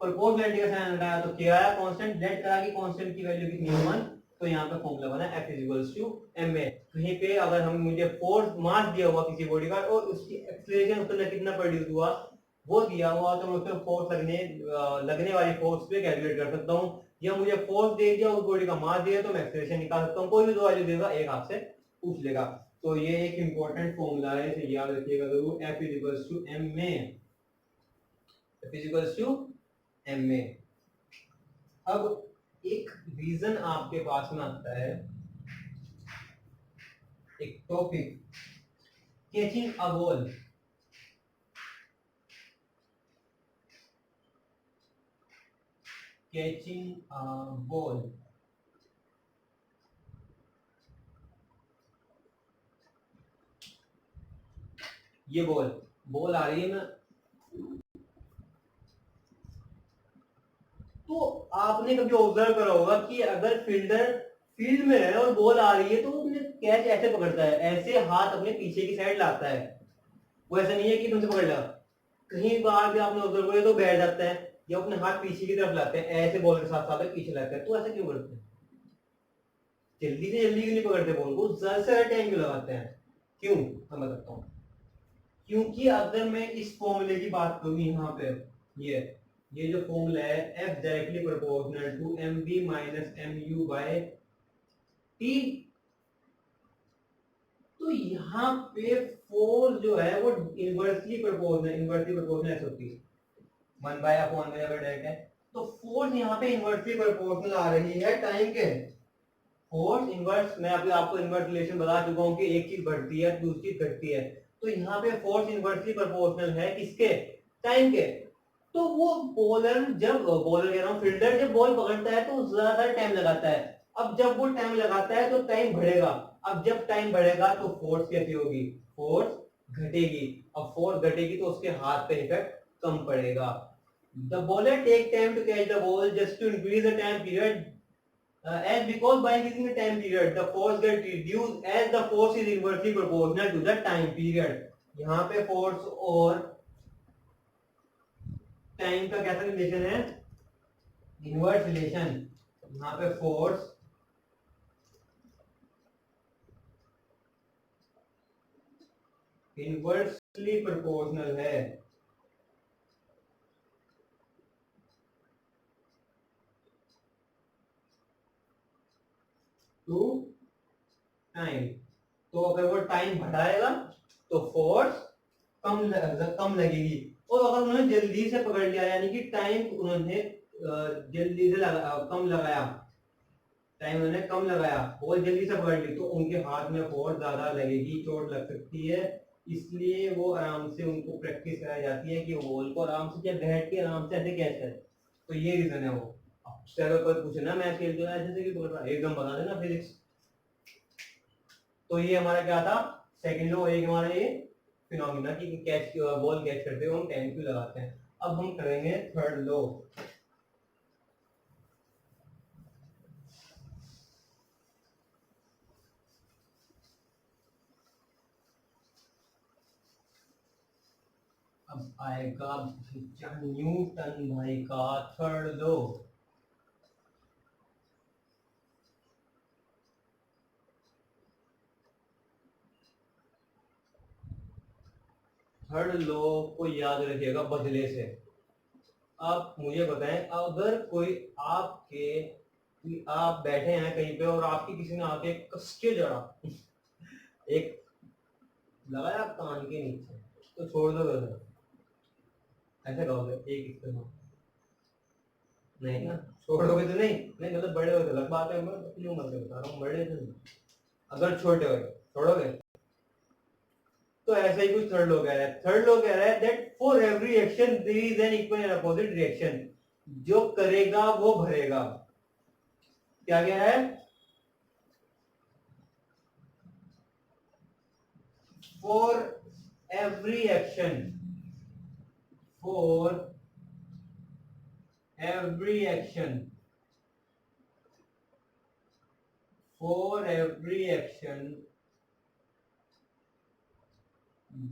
प्रोपोर्शनलिटी का साइन लगाया तो क्या आया, कांस्टेंट, लेट करा कि कांस्टेंट की वैल्यू कितनी है 1, तो यहाँ पे फॉर्मूला बना f is equals to ma। कहीं पे अगर हम मुझे फोर्स मास दिया हुआ किसी बॉडी का और उसकी एक्सेलरेशन उस पर कितना प्रोड्यूस हुआ वो दिया हुआ, तो मैं उस पर फोर्स लगने वाली फोर्स पे कैलकुलेट कर सकता हूँ, या मुझे फोर्स दे दिया उस बॉडी का मास दिया तो मैं एक्सेलरेशन निकाल सकता हूँ, कोई भी दो वैल्यू देगा एक आपसे पूछ लेगा। तो ये एक इंपॉर्टेंट फॉर्मूला है, इसे याद रखिएगा जरूर, f is equals to ma, f is equals to ma। अब एक रीजन आपके पास में आता है, एक topic, catching a ball. Catching a ball, ये बॉल आ रही है ना, तो आपने कभी ऑब्जर्व करा होगा कि अगर फील्डर फील्ड में है और बॉल आ रही है तो वो अपने कैच ऐसे पकड़ता है, ऐसे हाथ अपने पीछे की साइड लाता है, वो ऐसा नहीं है कि तुमसे पकड़ लिया, कहीं बार भी आपने ऑब्जर्व किया तो बैठ जाता है या अपने हाथ पीछे की तरफ लाते हैं, ऐसे बॉल के साथ साथ पीछे लाते हैं, तो ऐसा क्यों करते हैं, जल्दी से जल्दी क्यों नहीं पकड़ते बॉल को, ज्यादा से ज्यादा टाइम क्यों लगाते हैं, क्यों, मैं बताता हूँ। क्योंकि अगर मैं इस फॉर्मूले की बात करूं यहाँ पे, ये जो फॉर्मूला है f directly proportional to mv minus mu by t, तो यहाँ पे फोर्स जो है वो इनवर्सली प्रोपोर्शनल ऐसे होती है, 1 बाय अपॉन में अगर डायरेक्ट है तो फोर्स यहाँ पे इनवर्सली प्रोपोर्शनल आ रही है टाइम के, फोर्स इनवर्स, मैं अभी आपको इनवर्स रिलेशन बता चुका हूँ कि एक चीज बढ़ती है दूसरी चीज घटती है, तो यहाँ पे फोर्स इनवर्सली प्रोपोर्शनल है किसके, टाइम के। तो वो बॉलर कह रहा हूँ फील्डर जब बॉल पकड़ता है तो ज्यादा टाइम लगाता है, अब जब वो टाइम लगाता है तो टाइम बढ़ेगा, अब जब टाइम बढ़ेगा तो फोर्स कैसी होगी, फोर्स घटेगी, अब फोर्स घटेगी तो उसके हाथ पे इफेक्ट कम पड़ेगा। The bowler take time to catch the ball just to increase the time period, and because by increasing the time period the force get reduced as the force is inversely proportional to the time period। यहाँ पे force और time का कैसा relation है, inverse relation, यहाँ पे force inversely proportional है to time, तो अगर वो टाइम बढ़ाएगा तो फोर्स कम लगेगी, और अगर उन्होंने जल्दी से पकड़ लिया यानी कि टाइम उन्होंने जल्दी से कम लगाया, टाइम उन्होंने कम लगाया, बहुत जल्दी से पकड़ ली तो उनके हाथ में फोर्स ज्यादा लगेगी, चोट लग सकती है, इसलिए वो आराम से उनको प्रैक्टिस कराई जाती है कि बॉल को आराम से क्या बैठ के आराम से ऐसे कैच करे। तो ये रीजन है वो। अगर कोई पूछे ना मैथ खेलते हो ऐसे कि एकदम बता देना फिजिक्स। तो ये हमारा क्या था, सेकंड लॉ। एक हमारा ये फिनोमिना कि कैच बॉल कैच करते हो हम टाइम क्यों लगाते हैं। अब हम करेंगे थर्ड लॉ। अब आएगा न्यूटन भाई का थर्ड लॉ। थर्ड लॉ को याद रखिएगा बदले से। आप मुझे बताएं, अगर कोई आप बैठे हैं कहीं पे और आपकी किसी ने आके कस के जड़ा एक लगाया कान के नीचे, तो छोड़ दो वैसे ऐसे कहोगे एक इस्तेमाल नहीं ना, छोड़ोगे तो नहीं नहीं मतलब बड़े हो तो अलग बात है। मैं अपनी उम्र से बता रहा हूँ, बड़े तो नहीं। अगर छोटे हो छोड़ोगे। तो ऐसा ही कुछ थर्ड लॉ कह रहा है। थर्ड लॉ कह रहा है that for every action there is an equal and opposite reaction. जो करेगा वो भरेगा। क्या कह रहा है, for every action, for every action, for every action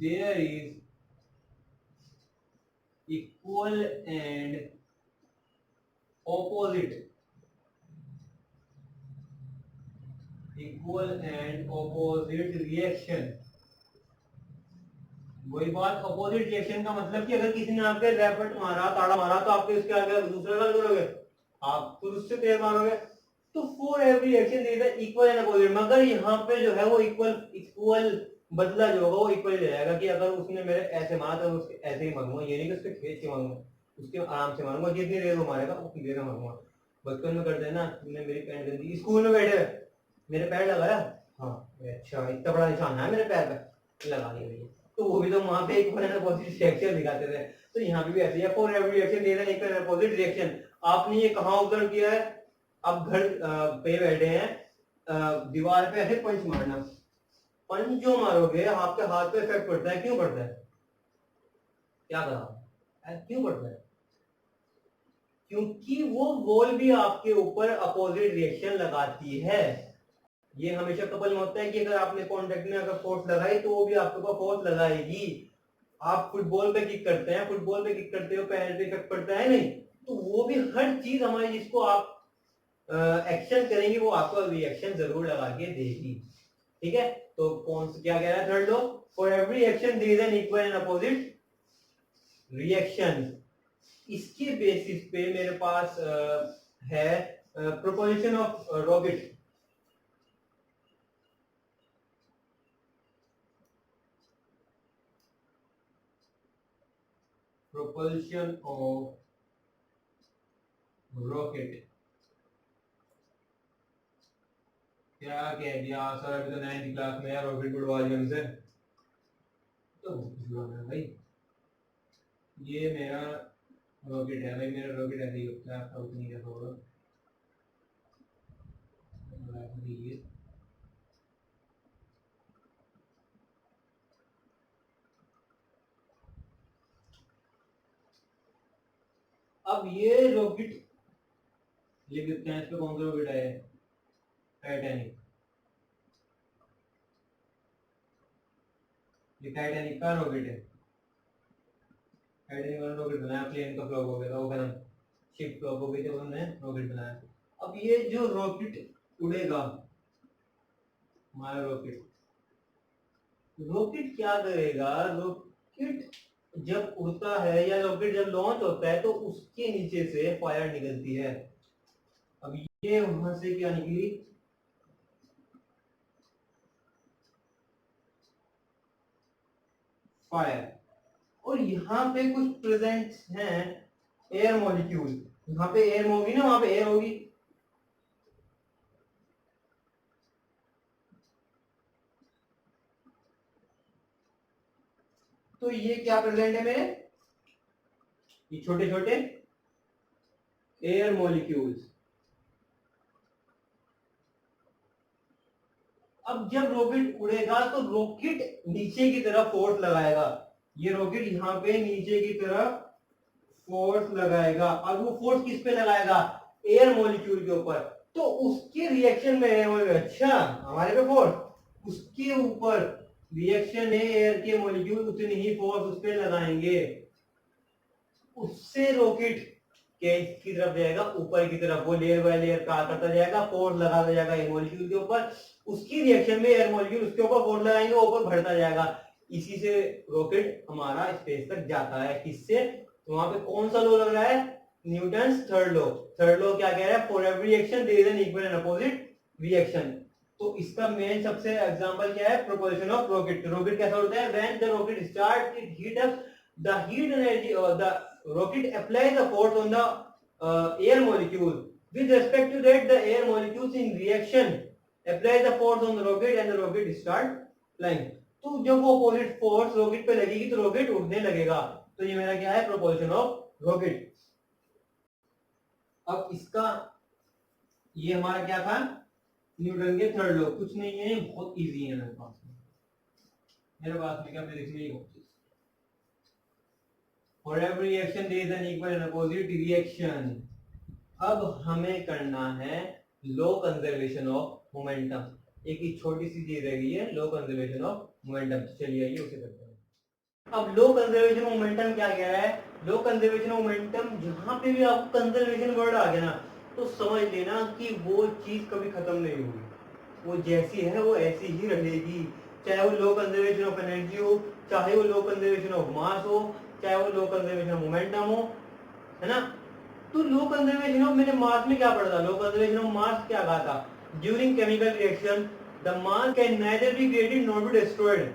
there is equal and opposite, equal and opposite reaction। वही बात, अपोजिट रिएक्शन का मतलब कि अगर किसी ने आपके रैपट मारा, ताड़ा मारा, तो आपके उसके आगे दूसरा का करोगे, आप फिर उससे तेज मारोगे। तो for every reaction there is equal and opposite, मगर यहाँ पे जो है वो इक्वल इक्वल बदला जो होगा वो इक्वल ही रहेगा। कि अगर उसने मेरे ऐसे मारा तो उसके ऐसे ही मारूंगा, ये नहीं कि उसके खींच के मारूंगा, उसके आराम से मारूंगा। जितनी देर वो मारेगा उतनी देर में मारूंगा। बचपन में करते हैं ना, तुमने मेरी पैंट गंदी, स्कूल में बैठे मेरे पैर लगाया, हाँ अच्छा इतना बड़ा निशान है मेरे पैर पे, लगा दिया भैया। तो वो भी तो वहां पे एक पॉजिटिव रिएक्शन दिखाते थे। तो यहाँ पे भी ऐसे ही है, for every reaction there is an opposite reaction. आपने ये कहाँ ऑब्जर्व किया है, आप घर पे बैठे हैं, दीवार पे ऐसे पंच मारना, पंच जो मारोगे आपके हाथ पे इफेक्ट पड़ता है। क्यों पड़ता है, क्या कहा, क्यों पड़ता है? क्योंकि वो बॉल भी आपके ऊपर अपोजिट रिएक्शन लगाती है। ये हमेशा कपल में होता है कि अगर आपने कॉन्टेक्ट में अगर फोर्स लगाई तो वो भी आपके ऊपर फोर्स लगाएगी। आप फुटबॉल पे किक करते हैं, फुटबॉल पे किक करते हो, पैर पे इफेक्ट पड़ता है नहीं, तो वो भी हर चीज हमारी जिसको आप एक्शन करेंगे वो आपको रिएक्शन जरूर लगा के देगी। ठीक है, तो कौन सा क्या कह रहा है third law, for every action there is an equal and opposite reaction. इसके बेसिस पे मेरे पास है proposition of rocket. propulsion of rocket। क्या कह दिया सर, अभी तो 9th क्लास में है, रॉकेट उड़वा दिया हमसे। तो भाई ये मेरा रॉकेट है भाई, मेरा रॉकेट ऐसे ही होता है, आपका उतनी कैसा होगा। अब ये रॉकेट लिख देते हैं, इस पे कौन सा रॉकेट है, टाइटैनिक। ये टाइटैनिक का रॉकेट है, टाइटैनिक वाला रॉकेट बनाया, प्लेन का फ्लॉप हो गया था, वो कहना शिप फ्लॉप हो गई थी, उन्होंने रॉकेट बनाया। अब ये जो रॉकेट उड़ेगा, हमारा रॉकेट, रॉकेट क्या करेगा, रॉकेट जब उड़ता है या रॉकेट जब लॉन्च होता है तो उसके नीचे से फायर निकलती है। अब ये वहां से क्या निकली, फायर। और यहाँ पे कुछ प्रेजेंट हैं एयर मॉलिक्यूल, यहाँ पे एयर होगी ना, वहां पे एयर होगी। तो ये क्या प्रेजेंट है मेरे, ये छोटे छोटे एयर मॉलिक्यूल्स। अब जब रॉकेट उड़ेगा तो रॉकेट नीचे की तरफ फोर्स लगाएगा, ये रॉकेट यहाँ पे नीचे की तरफ फोर्स लगाएगा, और वो फोर्स किस पे लगाएगा, एयर मॉलिक्यूल के ऊपर। तो उसके रिएक्शन में अच्छा हमारे पे फोर्स, उसके ऊपर रिएक्शन है एयर के मॉलिक्यूल उतनी ही फोर्स उस पे लगाएंगे, उससे रॉकेट के की तरफ जाएगा, ऊपर की तरफ, वो लेयर बाय लेयर पार करता जाएगा, फोर्स लगाता जाएगा एयर मॉलिक्यूल के ऊपर, उसकी रिएक्शन में एयर मॉलिक्यूल उसके ऊपर फोर्स लगाएंगे, ऊपर बढ़ता जाएगा, इसी से रॉकेट हमारा स्पेस तक जाता है। किससे, तो वहां पे कौन सा लॉ लग रहा है, Newton's third law. Third law क्या कह रहा है, for every reaction there is an equal and opposite reaction. तो इसका मेन सबसे एग्जांपल क्या है, प्रोपल्शन ऑफ रॉकेट। रॉकेट कैसा होता है, when the rocket start it heat up the heat energy और the rocket applies the force on the air molecule. With respect to that, the air molecules in reaction apply the force on the rocket and the rocket start flying. तो जब वो opposite force rocket पे लगेगी तो rocket उड़ने लगेगा। तो ये मेरा क्या है, प्रोपल्शन ऑफ रॉकेट। अब इसका ये हमारा क्या था, न्यूटन के थर्ड लॉ। कुछ नहीं है, बहुत इजी है मेरे पास में क्या फिजिक्स में ही होती है। For every reaction there is an equal and opposite reaction. अब हमें करना है लो कंजर्वेशन ऑफ मोमेंटम। एक ही छोटी सी चीज रह गई है, लो कंजर्वेशन ऑफ मोमेंटम। चलिए आइए उसे करते हैं। अब लो कंजर्वेशन मोमेंटम क्या कह रहा है, लो कंजर्वेशन मोमेंटम, जहां पे भी आपको कंजर्वेशन वर्ड आ गया ना तो समझ लेना कि वो चीज कभी खत्म नहीं होगी, वो जैसी है वो ऐसी ही रहेगी। चाहे वो लो कंजर्वेशन ऑफ एनर्जी हो, चाहे वो लो कंजर्वेशन ऑफ मास हो, चाहे वो लो कंजर्वेशन ऑफ मोमेंटम हो, है ना। तो लो कंजर्वेशन ऑफ, मैंने मास में क्या पढ़ा था, लो कंजर्वेशन ऑफ मास क्या कहा था, during chemical reaction the mass can neither be created not be destroyed.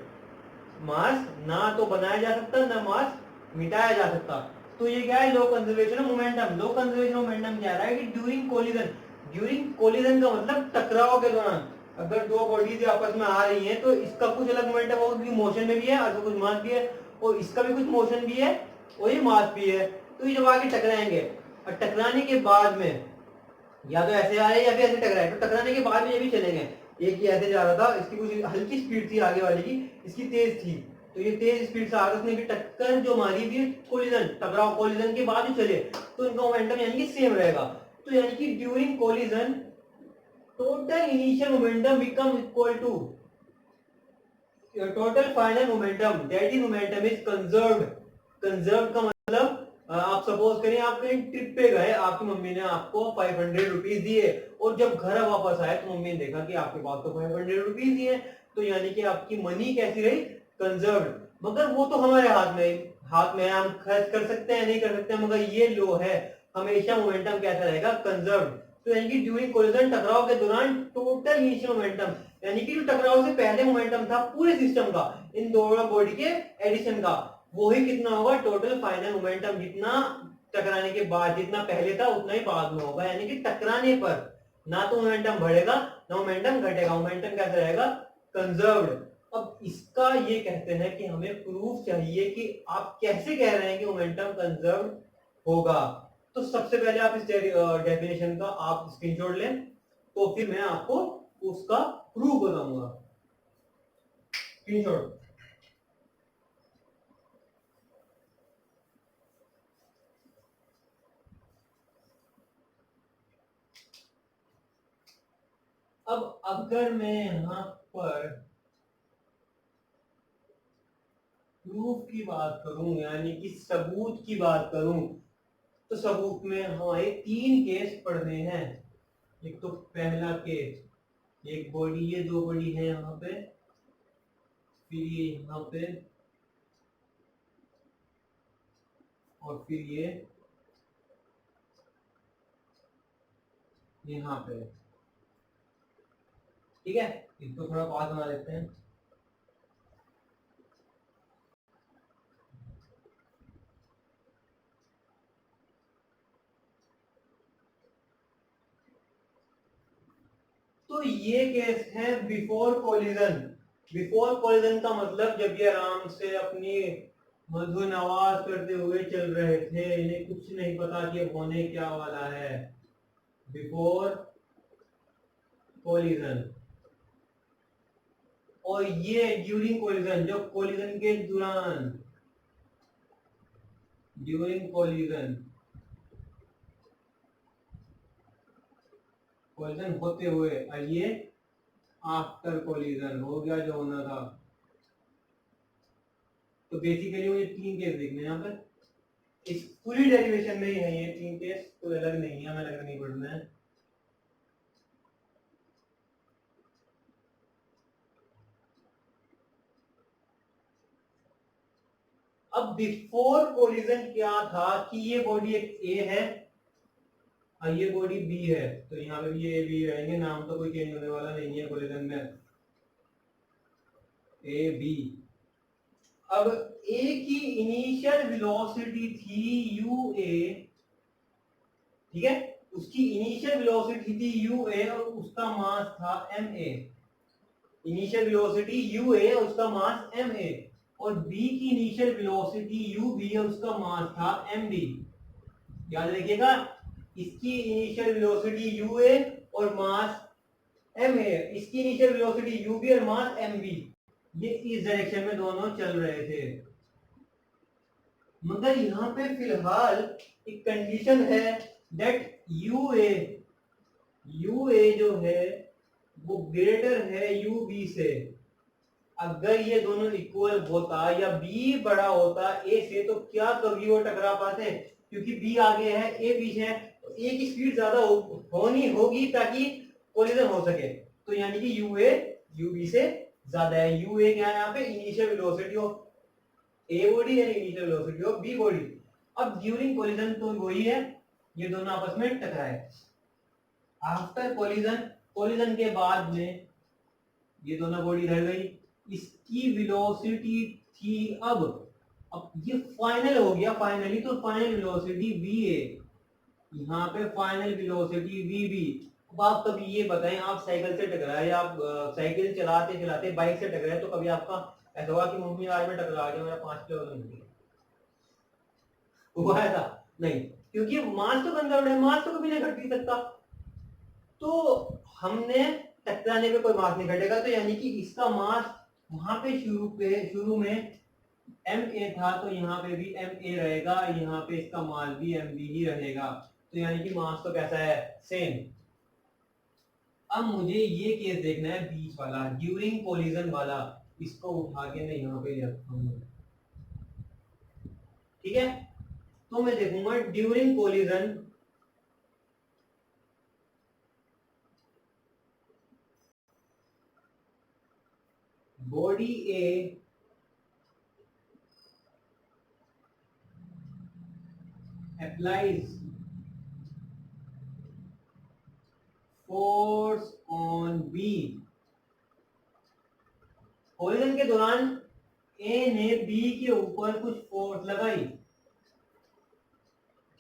Mass ना तो बनाया जा सकता ना मास मिटाया जा सकता। तो ये क्या है, law conservation of momentum. Law conservation of momentum क्या रहा है कि ड्यूरिंग कोलिजन, ड्यूरिंग कोलिजन का मतलब टकराव के दौरान, अगर दो बॉडीज आपस में आ रही हैं तो इसका कुछ अलग मोमेंटम होगा क्योंकि मोशन में भी है और कुछ मास भी है, और इसका भी कुछ मोशन भी है और ये मास भी है। तो ये जब आगे टकराएंगे और टकराने के बाद में या तो ऐसे आ रहे हैं या फिर ऐसे टकराए, तो टकराने के बाद में ये भी चलेंगे। एक ही ऐसे जा रहा था, इसकी कुछ हल्की स्पीड थी आगे वाले की, इसकी तेज थी, तो ये तेज स्पीड से आ रहा, उसने भी टक्कर जो मारी भी कोलिजन, टकराव कोलिजन के बाद ही चले, तो इनका मोमेंटम यानी कि सेम रहेगा। तो यानी कि during collision total initial momentum become equal to total final momentum, that is momentum is conserved. Conserved का मतलब आप सपोज करें आप कहीं ट्रिप पे गए, आपकी मम्मी ने आपको 500 रुपीज दिए और जब घर वापस आए तो मम्मी ने देखा कि आपके पास तो 500 रुपीज दिए, तो यानी कि आपकी मनी कैसी रही, कंजर्व्ड। मगर वो तो हमारे हाथ में है, हम खर्च कर सकते हैं नहीं कर सकते हैं, मगर ये लो है, हमेशा मोमेंटम कैसा रहेगा, कंजर्व्ड। तो यानी कि ड्यूरिंग कोलिजन, टकराव के दौरान टोटल इनिशियल मोमेंटम, यानी कि जो टकराव से पहले मोमेंटम था पूरे सिस्टम का, इन दोनों बॉडी के एडिशन का, वो ही कितना होगा, टोटल फाइनल मोमेंटम, जितना टकराने के बाद जितना पहले था उतना ही बाद में होगा। यानी कि टकराने पर ना तो मोमेंटम बढ़ेगा ना मोमेंटम घटेगा, मोमेंटम कैसा रहेगा, कंजर्व्ड। अब इसका ये कहते हैं कि हमें प्रूफ चाहिए कि आप कैसे कह रहे हैं कि मोमेंटम कंजर्व्ड होगा। तो सबसे पहले आप इस डेफिनेशन का आप स्क्रीनशॉट लें, तो फिर मैं आपको उसका प्रूफ बताऊंगा। स्क्रीनशॉट। अब अगर मैं यहां पर प्रूफ की बात करूं यानी कि सबूत की बात करूं, तो सबूत में हमारे 3 केस पढ़ने हैं। एक तो पहला केस, एक बॉडी, ये 2 बॉडी है यहाँ पे, फिर ये यहाँ पे, और फिर ये यहाँ पे। ठीक है, इसको थोड़ा पास बना लेते हैं। तो ये केस है बिफोर कोलिजन। बिफोर कोलिजन का मतलब जब ये आराम से अपनी मधु नवाज करते हुए चल रहे थे, इन्हें कुछ नहीं पता कि अब होने क्या वाला है। बिफोर कोलिजन, और ये ड्यूरिंग कोलिजन, जो कोलिजन के दौरान, ड्यूरिंग कोलिजन, कोलिजन होते हुए, और ये आफ्टर कोलिजन हो गया जो होना था। तो बेसिकली मुझे 3 केस देखने हैं यहाँ पर, इस पूरी डेरिवेशन में ही है ये 3 केस, कोई अलग नहीं है, हमें अलग नहीं पढ़ना है। अब बिफोर कोलिजन क्या था कि ये बॉडी एक ए है और ये बॉडी बी है, तो यहाँ पे भी ये बी रहेंगे, नाम तो कोई चेंज होने वाला नहीं है कोलिजन में, ए बी। अब ए की इनिशियल वेलोसिटी थी यू ए, ठीक है, उसकी इनिशियल वेलोसिटी थी यू ए और उसका मास था m A. Initial velocity u A और उसका मास एम ए, और बी की इनिशियल वेलोसिटी यू बी और उसका मास था एम बी। याद रखिएगा, इसकी इनिशियल वेलोसिटी यू ए और मास एम ए, इसकी इनिशियल वेलोसिटी यू बी और मास एम बी, ये इस डायरेक्शन में दोनों चल रहे थे। मगर यहाँ पे फिलहाल एक कंडीशन है दैट यू ए जो है वो ग्रेटर है यू बी से। अगर ये दोनों इक्वल होता या बी बड़ा होता ए से, तो क्या कभी वो टकरा पाते? क्योंकि बी आगे है, ए पीछे है, तो ए की स्पीड ज्यादा होनी होगी ताकि कोलिजन हो सके। तो यानी कि यू ए यू बी से ज्यादा है। यू ए क्या है यहाँ पे? Initial velocity of A body and initial velocity of B body. अब ड्यूरिंग कोलिजन तो वही है, ये दोनों आपस में टकराए। आफ्टर कोलिजन, कोलिजन के बाद में ये दोनों बॉडी रह गई, इसकी वेलोसिटी थी अब ये फाइनल हो गया फाइनली, तो फाइनल वेलोसिटी वी ए, यहाँ पे फाइनल वेलोसिटी वी बी। अब आप कभी ये बताएं, आप साइकिल से टकराए या आप साइकिल चलाते चलाते बाइक से टकराए, तो कभी आपका ऐसा हुआ कि मम्मी आज में टकरा गया, मेरा 5 किलो वजन हो गया? हुआ ऐसा? नहीं, क्योंकि मास तो कंजर्व है, मास तो कभी नहीं घट ही सकता। तो हमने टकराने पे कोई मास नहीं घटेगा, तो यानी कि इसका मास वहां पे शुरू में एम ए था, तो यहाँ पे भी एम ए रहेगा, यहाँ पे इसका मास भी एम बी ही रहेगा। तो यानी कि मास तो कैसा है? सेम। अब मुझे ये केस देखना है बीच वाला, ड्यूरिंग कोलिजन वाला, इसको उठा के मैं यहाँ पे रखता हूँ, ठीक है। तो मैं देखूंगा during collision, body A applies force on B। Collision के दौरान ए ने बी के ऊपर कुछ फोर्स लगाई,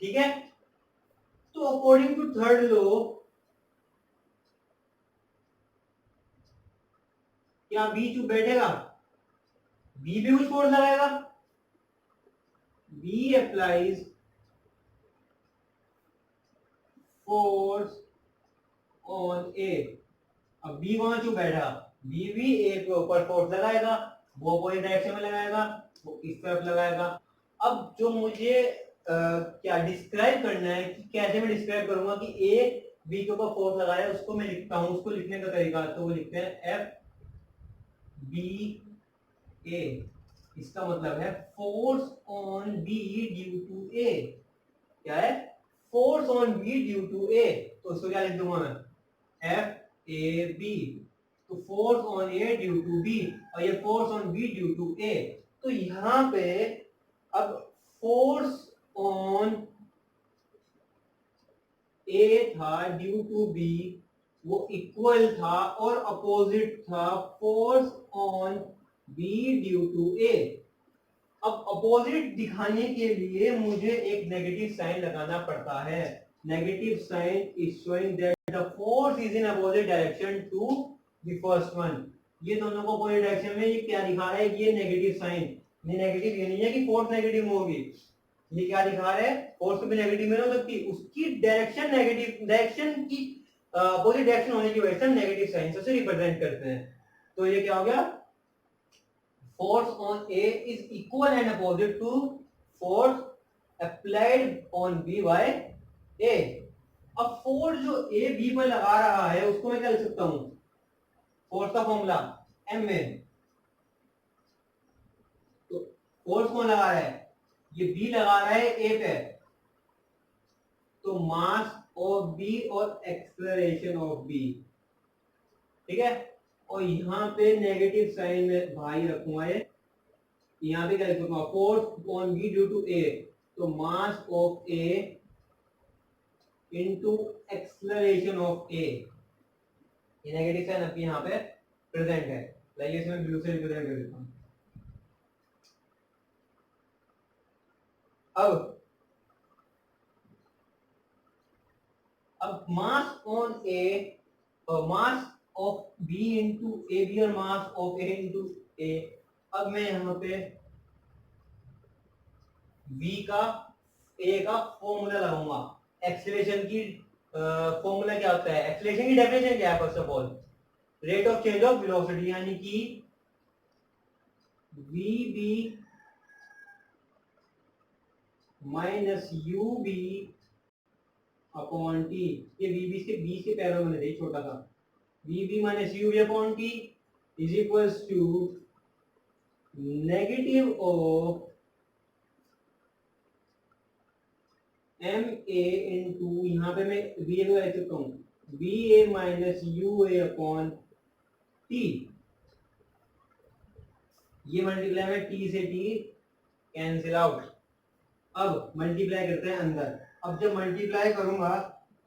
ठीक है। तो अकॉर्डिंग टू थर्ड लॉ, क्या बी चुप बैठेगा? बी भी कुछ फोर्स लगाएगा। बी अप्लाइज फोर्स ऑन ए। अब बी वहां चुप बैठा, बी भी ए के ऊपर फोर्स लगाएगा, वो कोई डायरेक्शन में लगाएगा, वो इस तरफ लगाएगा। अब जो मुझे क्या डिस्क्राइब करना है कि कैसे मैं डिस्क्राइब करूंगा कि ए बी के ऊपर फोर्स लगाया, उसको मैं लिखता हूं, उसको लिखने का तरीका तो वो लिखते हैं एफ बी ए। इसका मतलब है force on B due to A. क्या है? Force on B due to A. तो इसको क्या लिख दूंगा मैं? F A B. तो force on A due to B, और ये force on B due to A. तो यहां पे अब फोर्स ऑन ए था ड्यू टू बी, वो इक्वल था और अपोजिट था force on B due to A. अब अपोजिट दिखाने के लिए मुझे एक नेगेटिव साइन लगाना पड़ता है। Negative sign is showing that the force is in opposite direction to the first one. ये दोनों को अपोजिट डायरेक्शन में, ये क्या दिखा रहा है? ये नेगेटिव साइन। नेगेटिव ये नहीं है कि फोर्स नेगेटिव में होगी, ये क्या दिखा रहे हैं, फोर्स भी नेगेटिव में हो सकती, उसकी डायरेक्शन नेगेटिव, डायरेक्शन की अपोजिट डायरेक्शन होने की वजह से हम नेगेटिव साइन से रिप्रेजेंट करते हैं। तो ये क्या हो गया, force on A is equal and opposite to force applied on B by A. अब फोर्स जो ए बी पर लगा रहा है उसको मैं क्या लिख सकता हूं, फोर्स का फॉर्मूला एम ए। तो फोर्स कौन लगा रहा है, ये बी लगा रहा है ए पे, तो मास ऑफ बी और एक्सेलरेशन ऑफ बी, ठीक है। और यहाँ पे नेगेटिव साइन में भाई रखूंगा, ये यहाँ पे क्या लिखूंगा, force on B due to A, तो mass of A into acceleration of A, ये नेगेटिव साइन अभी यहाँ पे प्रेजेंट है, लाइए इसमें ब्लू से रिप्रेजेंट कर देता हूं। अब मास ऑन ए और mass of B into A B और मास ऑफ ए इंटू ए। अब मैं यहाँ पे बी का ए का फॉर्मूला लगाऊंगा, एक्सेलरेशन की फॉर्मूला क्या होता है, एक्सेलरेशन की डेफिनेशन क्या है, first of all rate of change of velocity, यानी कि v b minus u b upon t, ये वी बी के बीच के पैरों में दे छोटा सा, v b minus u b upon t is equals to negative of m a into, यहाँ पे मैं वी ए को लिख सकता हूँ v a minus u a upon t, ये मल्टीप्लाई में टी से टी कैंसिल आउट। अब मल्टीप्लाई करते हैं अंदर, अब जब मल्टीप्लाई करूंगा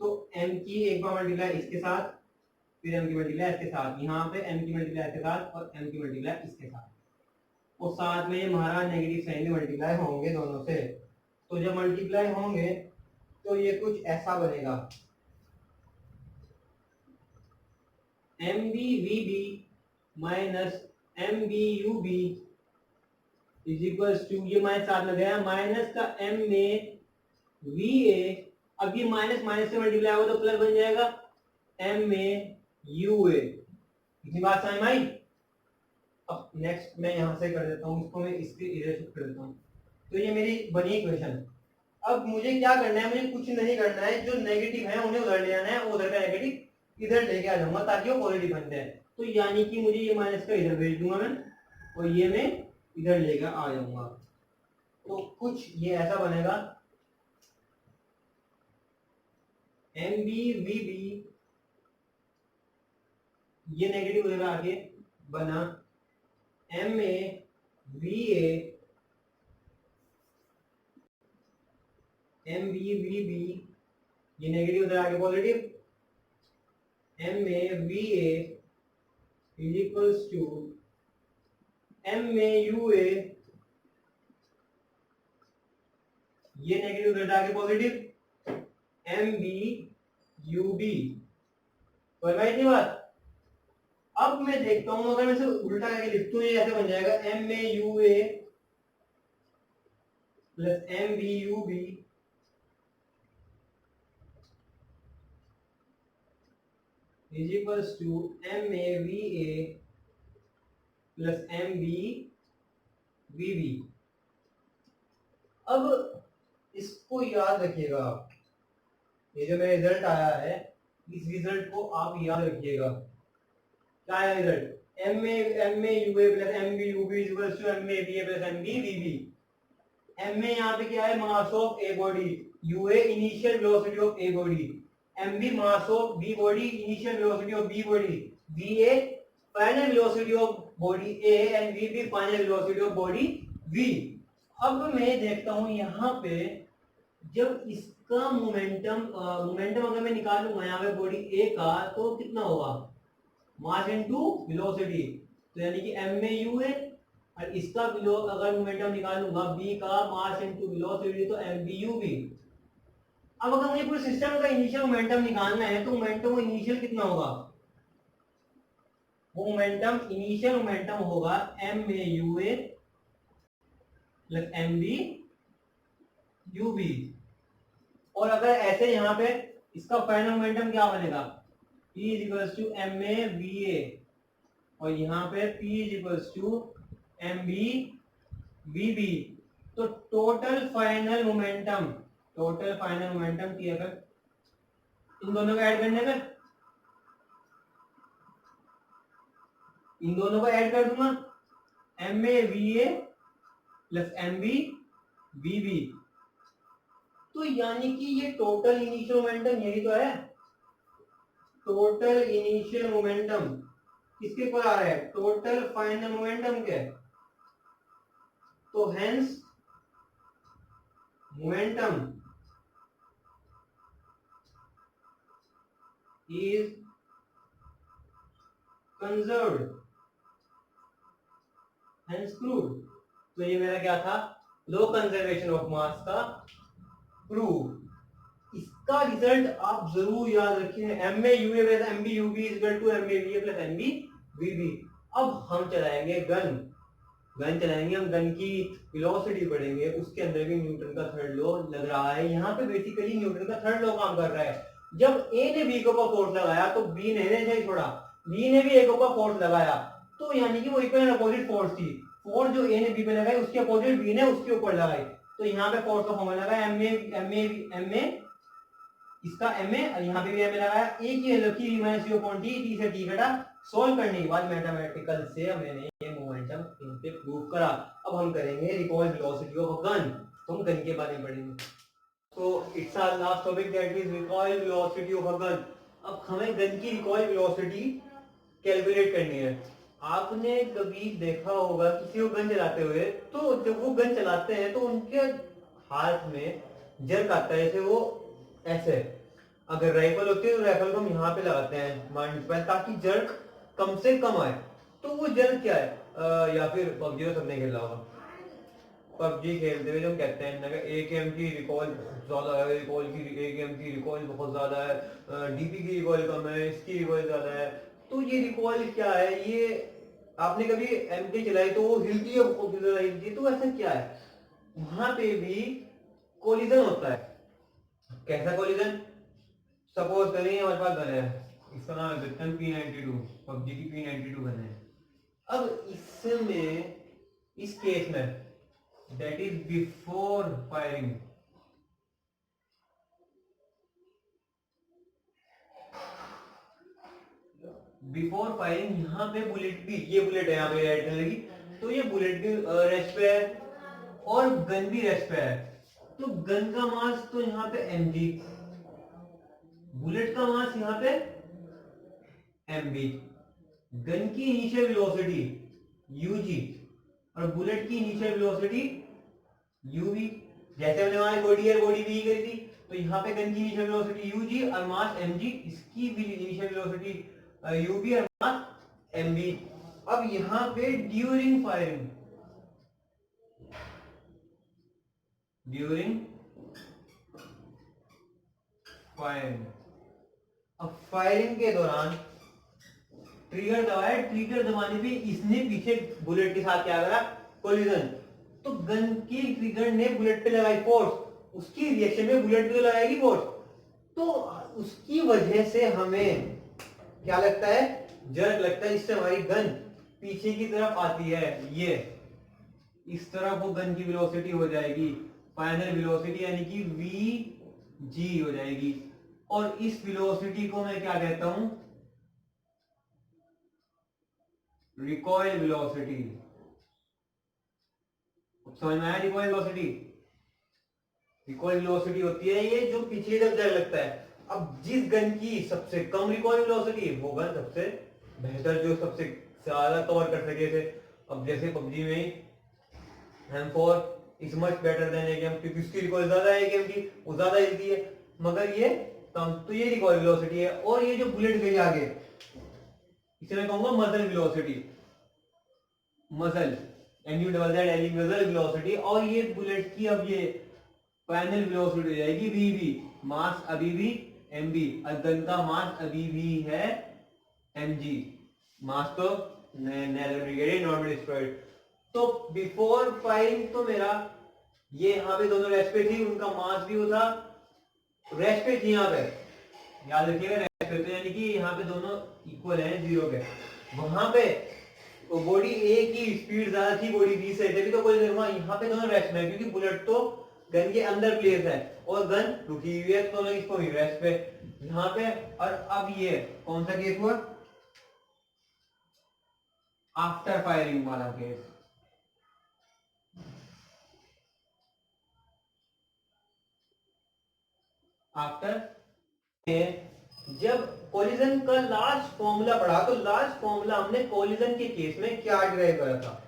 तो m की एक बार मल्टीप्लाई इसके साथ, फिर m की मल्टीप्लाई इसके साथ, यहाँ पे m की मल्टीप्लाई इसके साथ और m की मल्टीप्लाई इसके साथ, और साथ में हमारा नेगेटिव साइन भी मल्टीप्लाई होंगे दोनों से। तो जब मल्टीप्लाई होंगे तो ये कुछ ऐसा बनेगा, m B v b minus m B u b is equals to, ये माइनस साथ में गया, माइनस का एम में वी ए, अब ये माइनस माइनस से मल्टीप्लाई होगा तो प्लस बन जाएगा एम में यू ए, इतनी बात समझ में आई। अब नेक्स्ट मैं यहां से कर देता हूं, इसको मैं इसके इधर शिफ्ट कर देता हूं, तो ये मेरी बनी इक्वेशन। अब मुझे क्या करना है, मुझे कुछ नहीं करना है, जो नेगेटिव है उन्हें उधर ले आना है, उधर का नेगेटिव इधर लेके आ जाऊंगा ताकि वो पॉजिटिव बन जाए। तो यानी कि मुझे ये माइनस का इधर भेज दूंगा मैं, और ये मैं इधर लेकर आ जाऊंगा, तो कुछ ये ऐसा बनेगा, एम बी वी बी, ये नेगेटिव उधर आके बना m A v A, m B v B, ये नेगेटिव उधर आके positive, m A v A is equals to m A u A, ये नेगेटिव उधर आके positive, m B u B, इतनी बात। अब मैं देखता हूं, अगर मैं इसे उल्टा करके लिखता हूं, ये ऐसे बन जाएगा m A u a plus m B u b is equals to m A v a plus m B v b. अब इसको याद रखिएगा, ये जो मेरा रिजल्ट आया है, इस रिजल्ट को आप याद रखिएगा, क्या है result, m A u a plus m B u b is equals to m a b a plus m B v b. M a यहाँ पे क्या है, mass of A body, u a initial velocity of A body, m b mass of B body initial velocity of B body, v a final velocity of body A and v b final velocity of body v. अब मैं देखता हूं यहाँ पे, जब इसका momentum अगर मैं निकालूंगा यहाँ पे बॉडी ए का, तो कितना होगा, मास इनटू वेलोसिटी, तो यानी कि एम ए यू ए, और इसका अगर मोमेंटम निकालूंगा बी का, मास इनटू वेलोसिटी, तो एम बी यू बी। अब अगर मुझे पूरे सिस्टम का इनिशियल मोमेंटम निकालना है, तो मोमेंटम इनिशियल कितना होगा, वो मोमेंटम इनिशियल मोमेंटम होगा m A u a plus m B u b. और अगर ऐसे यहाँ पे इसका फाइनल मोमेंटम क्या बनेगा, P is equals to m A v a, और यहाँ पे P is equals to m B v b. तो टोटल फाइनल मोमेंटम टी अगर इन दोनों को ऐड करने पे, इन दोनों को ऐड कर दूंगा, m A v a plus m B v b. तो यानी कि ये टोटल इनिशियल मोमेंटम यही तो है, टोटल इनिशियल मोमेंटम किसके ऊपर आ रहा है, टोटल फाइनल मोमेंटम के। तो hence momentum is conserved, hence proved. तो ये मेरा क्या था, लो कंजर्वेशन ऑफ मास का प्रूव। इसका रिजल्ट आप जरूर याद रखिए, m A u a m B u b is equal to m A v a plus m B v b. अब हम चलाएंगे गन चलाएंगे हम, गन की वेलोसिटी बढ़ेंगे, उसके अंदर भी न्यूटन का थर्ड लॉ लग रहा है। यहाँ पे बेसिकली न्यूटन का थर्ड लॉ काम कर रहा है। जब ए ने बी के ऊपर फोर्स लगाया तो बी ने छोड़ा, बी ने भी ए के ऊपर फोर्स लगाया, तो यानी कि वो इक्वल अपोजिट फोर्स थी। फोर्स जो ए ने बी पे लगाई उसके अपोजिट बी ने उसके ऊपर लगाई। तो यहाँ पे फोर्स का फॉर्मूला लगा एम ए इसका एम ए, और यहाँ पे भी एम ए लगाया। ए की वैल्यू की v minus u upon t, t से टी घटा। सोल्व करने के बाद मैथमेटिकल से मैंने ये मोमेंटम इन पे प्रूव करा। अब हम करेंगे रिकॉल वेलोसिटी ऑफ गन, हम गन के बारे में पढ़ेंगे। तो it's our last topic that is recoil velocity of a gun. अब हमें गन की रिकॉल वेलोसिटी कैलकुलेट करनी है। आपने कभी देखा होगा किसी को गन चलाते हुए, तो जब वो गन चलाते हैं तो उनके हाथ में जर्क आता है, जैसे वो ऐसे। अगर राइफल होती है तो राइफल को हम यहाँ पे लगाते हैं माइंड पर, ताकि जर्क कम से कम आए। तो वो जर्क क्या है, या फिर पबजी तो सबने खेला होगा, पबजी खेलते हुए जो कहते हैं एकेएम की रिकॉल ज्यादा है, एकेएम की रिकॉल बहुत ज्यादा है, डीपी की रिकॉल कम है, इसकी रिकॉल ज्यादा है। तो ये रिकॉल क्या है, ये आपने कभी एमके चलाई तो वो हिलती है, बहुत ज्यादा हिलती है। तो ऐसा क्या है, वहां पे भी कोलिजन होता है। कैसा कोलिजन, सपोज करें हमारे पास गन है, इसका नाम है P92, पबजी की P92 गन है। अब इसमें इस केस में दैट इज बिफोर फायरिंग, यहाँ पे बुलेट भी, ये बुलेट है यहाँ पे रेड कलर की, तो ये बुलेट भी रेस्ट पे है और गन भी रेस्ट पे है। तो गन का मास तो यहाँ पे mg, बुलेट का मास यहाँ पे mb। गन की इनिशियल वेलोसिटी ug और बुलेट की इनिशियल वेलोसिटी uv। जैसे हमने वहां बॉडी भी करी थी, तो यहाँ पे गन की इनिशियल वेलोसिटी ug और मास mg, इसकी भी इनिशियल वेलोसिटी ub और मास mb। अब यहाँ पे ड्यूरिंग फायरिंग, अब फायरिंग के दौरान ट्रिगर दबाया, ट्रिगर दबाने पे इसने पीछे बुलेट के साथ क्या करा, कोलिजन। तो गन की ट्रिगर ने बुलेट पे लगाई फोर्स, उसकी रिएक्शन में बुलेट पे लगाएगी फोर्स, तो उसकी वजह से हमें क्या लगता है, जर्क लगता है, इससे हमारी गन पीछे की तरफ आती है। ये इस तरफ वो गन की वेलोसिटी हो जाएगी फाइनल वेलोसिटी, यानी कि vg हो जाएगी। और इस वेलोसिटी को मैं क्या कहता हूं, रिकॉइल वेलोसिटी। समझ में आया, रिकॉइल वेलोसिटी, रिकॉइल वेलोसिटी होती है ये जो पीछे जब जर्क लगता है। अब जिस गन की सबसे कम रिकॉइल वेलोसिटी, वो गन सबसे बेहतर, जो सबसे ज्यादा कवर कर सके थे। अब जैसे पबजी में M4 is much better than AKM, क्योंकि उसकी रिकॉइल ज्यादा है, AKM की वो ज्यादा हिलती है, मगर ये कम। तो ये रिकॉइल वेलोसिटी है। और ये जो बुलेट गई आगे, इसे मैं कहूंगा मजल वेलोसिटी, मजल मजल वेलोसिटी। और ये बुलेट की अब ये फाइनल वेलोसिटी हो जाएगी vv, मास अभी भी mb, और गन का मास अभी भी है mg। मास तो नॉर्मल डिस्ट्रॉयड। तो बिफोर फायरिंग तो मेरा ये यहाँ पे दोनों रेस्ट पे थी, उनका मास भी होता रेस्ट पे थी यहाँ पे, याद रखिएगा रेस्ट पे, तो यानी कि यहाँ पे दोनों इक्वल हैं 0 पे। वहां पे बॉडी ए की स्पीड ज्यादा थी बॉडी बी से, तभी तो कोई यहाँ पे दोनों रेस्ट में, क्योंकि बुलेट तो गन के अंदर प्लेस है और गन रुकी हुई है, तो दोनों इसको रेस्ट पे यहाँ पे। और अब ये कौन सा केस हुआ, आफ्टर फायरिंग वाला केस। आफ्टर, जब कोलिजन का लास्ट फॉर्मूला पढ़ा, तो लास्ट फॉर्मूला हमने कोलिजन के केस में क्या डिराइव करा था,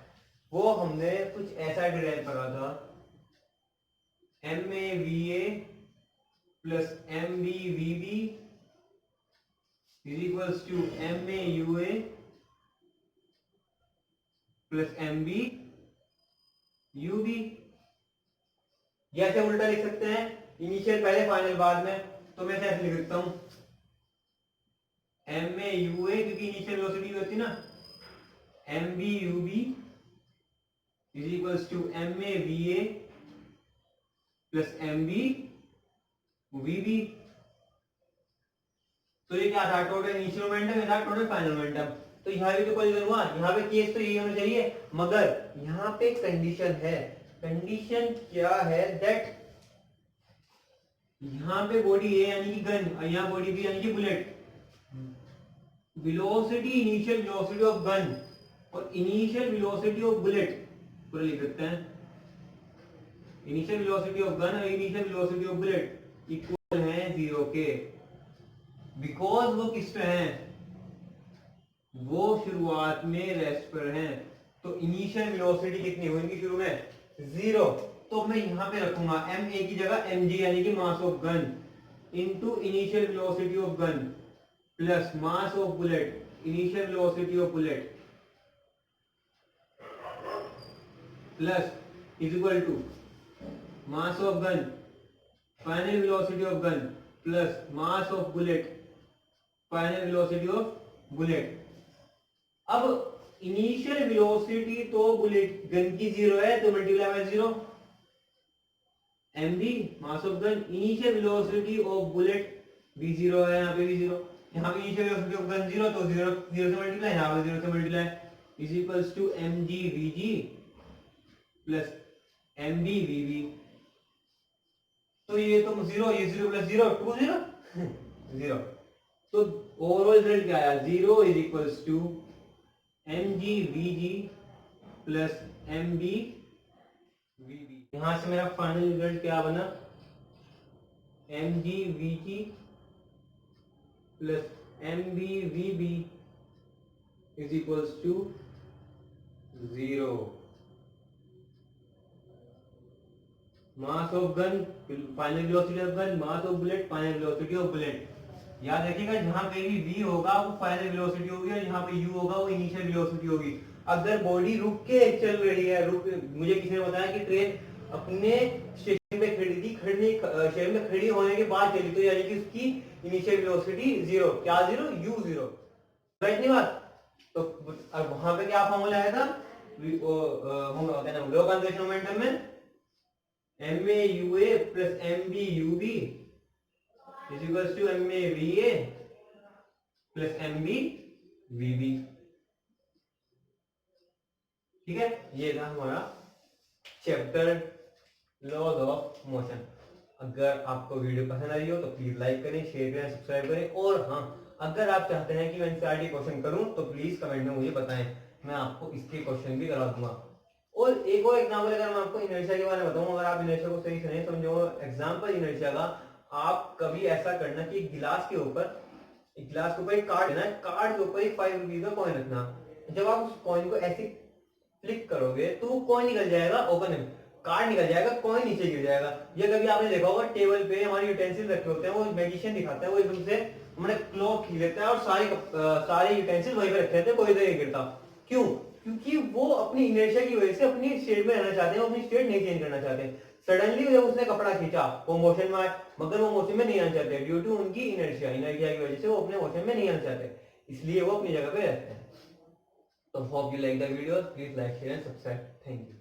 वो हमने कुछ ऐसा डिराइव करा था, MAVA plus MBVB is equals to MAUA plus MBUB। ऐसे उल्टा लिख सकते हैं, इनिशियल पहले फाइनल बाद में, तो मैं ऐसे लिख सकता हूं MAUA क्योंकि इनिशियल वेलोसिटी होती ना, MBUB is equals to MAVA plus MBVB। तो ये क्या था, टोटल इनिशियल मोमेंटम, ये था टोटल फाइनल मोमेंटम। तो यहाँ भी तो कोलिजन हुआ, यहाँ पे केस तो यही होना चाहिए, मगर यहाँ पे कंडीशन है, कंडीशन क्या है, दैट यहाँ पे बॉडी ए यानी कि गन और यहाँ बॉडी बी यानी कि bullet, velocity initial velocity of gun और इनिशियल वेलोसिटी ऑफ बुलेट पूरा लिख सकते हैं, इनिशियल वेलोसिटी ऑफ गन और initial velocity of bullet equal है 0 के, बिकॉज वो किस पे हैं, वो शुरुआत में रेस्ट पर हैं। तो इनिशियल वेलोसिटी कितनी होगी शुरू में, 0। तो मैं यहां पे रखूंगा ma की जगह mg यानी कि mass of gun into initial velocity of gun plus mass of bullet, initial velocity of bullet plus is equal to mass of gun, final velocity of gun plus mass of bullet, final velocity of bullet. अब initial velocity तो bullet gun की 0 है, तो multiply by 0, mb mass of gun, initial velocity of bullet भी 0 है, यहाँ पे भी 0, यहाँ पे इनिशियल वेलोसिटी ऑफ गन 0, तो 0 0 से मल्टीप्लाई, यहाँ पे 0 से multiply, is equals to mgvg plus mbvb। तो ये तो 0, ये 0 प्लस 0 2 0 0। तो ओवरऑल रिजल्ट क्या आया, 0 is equals to mgvg plus mbvb। यहां से मेरा फाइनल रिजल्ट क्या बना, mgvg plus mbvb is equals to 0। Mass of gun, final velocity of gun, mass of bullet, final velocity of bullet. याद रखिएगा जहां पे भी v होगा वो फाइनल वेलोसिटी होगी और यहाँ पे u होगा वो इनिशियल वेलोसिटी होगी। अगर बॉडी रुक के चल रही है, मुझे किसी ने बताया कि ट्रेन अपने स्टेशन पे खड़ी थी, शहर में खड़ी होने के बाद चली, तो यानी कि उसकी इनिशियल वेलोसिटी 0, क्या 0, u 0, राइट नहीं बात। तो अब वहां पे क्या फॉर्मूला आया था, लो कंजर्वेशन मोमेंटम में MAUA plus MBUB is equals to MAVA plus MBVB। ठीक है, ये था हमारा चैप्टर लॉज ऑफ मोशन। अगर आपको वीडियो पसंद आई हो तो प्लीज लाइक करें, शेयर करें, सब्सक्राइब करें, और हाँ अगर आप चाहते हैं कि मैं एनसीईआरटी क्वेश्चन करूं तो प्लीज कमेंट में मुझे बताएं, मैं आपको इसके क्वेश्चन भी करा दूंगा। और एक और एग्जाम्पल अगर मैं आपको इनर्शिया के बारे में बताऊं, अगर आप इनर्शिया को सही से नहीं समझो, एग्जाम्पल इनर्शिया का, आप कभी ऐसा करना कि गिलास के ऊपर एक कार्ड है ना, कार्ड के ऊपर एक 5 रुपीज का कॉइन रखना। जब आप उस कॉइन को ऐसे फ्लिक करोगे तो वो कॉइन निकल जाएगा, ओपन कार्ड निकल जाएगा, कॉइन नीचे गिर जाएगा। ये कभी आपने देखा होगा टेबल पे हमारे यूटेंसिल रखे होते हैं, वो मैजिशियन दिखाता है, वो एकदम से हमारे क्लॉक खींच लेता है और सारे यूटेंसिल वहीं पे रखे रहते हैं, कोई इधर नहीं गिरता। क्यों? क्योंकि वो अपनी इनर्शिया की वजह से अपनी स्टेट में रहना चाहते हैं, अपनी स्टेट नहीं चेंज करना चाहते। सडनली जब उसने कपड़ा खींचा वो मोशन में आए, मगर वो मोशन में नहीं आना चाहते ड्यू टू उनकी इनर्शिया की वजह से वो अपने मोशन में नहीं आना चाहते, इसलिए वो अपनी जगह पे रहते हैं। So hope you like the video. Please like, share and subscribe. Thank you.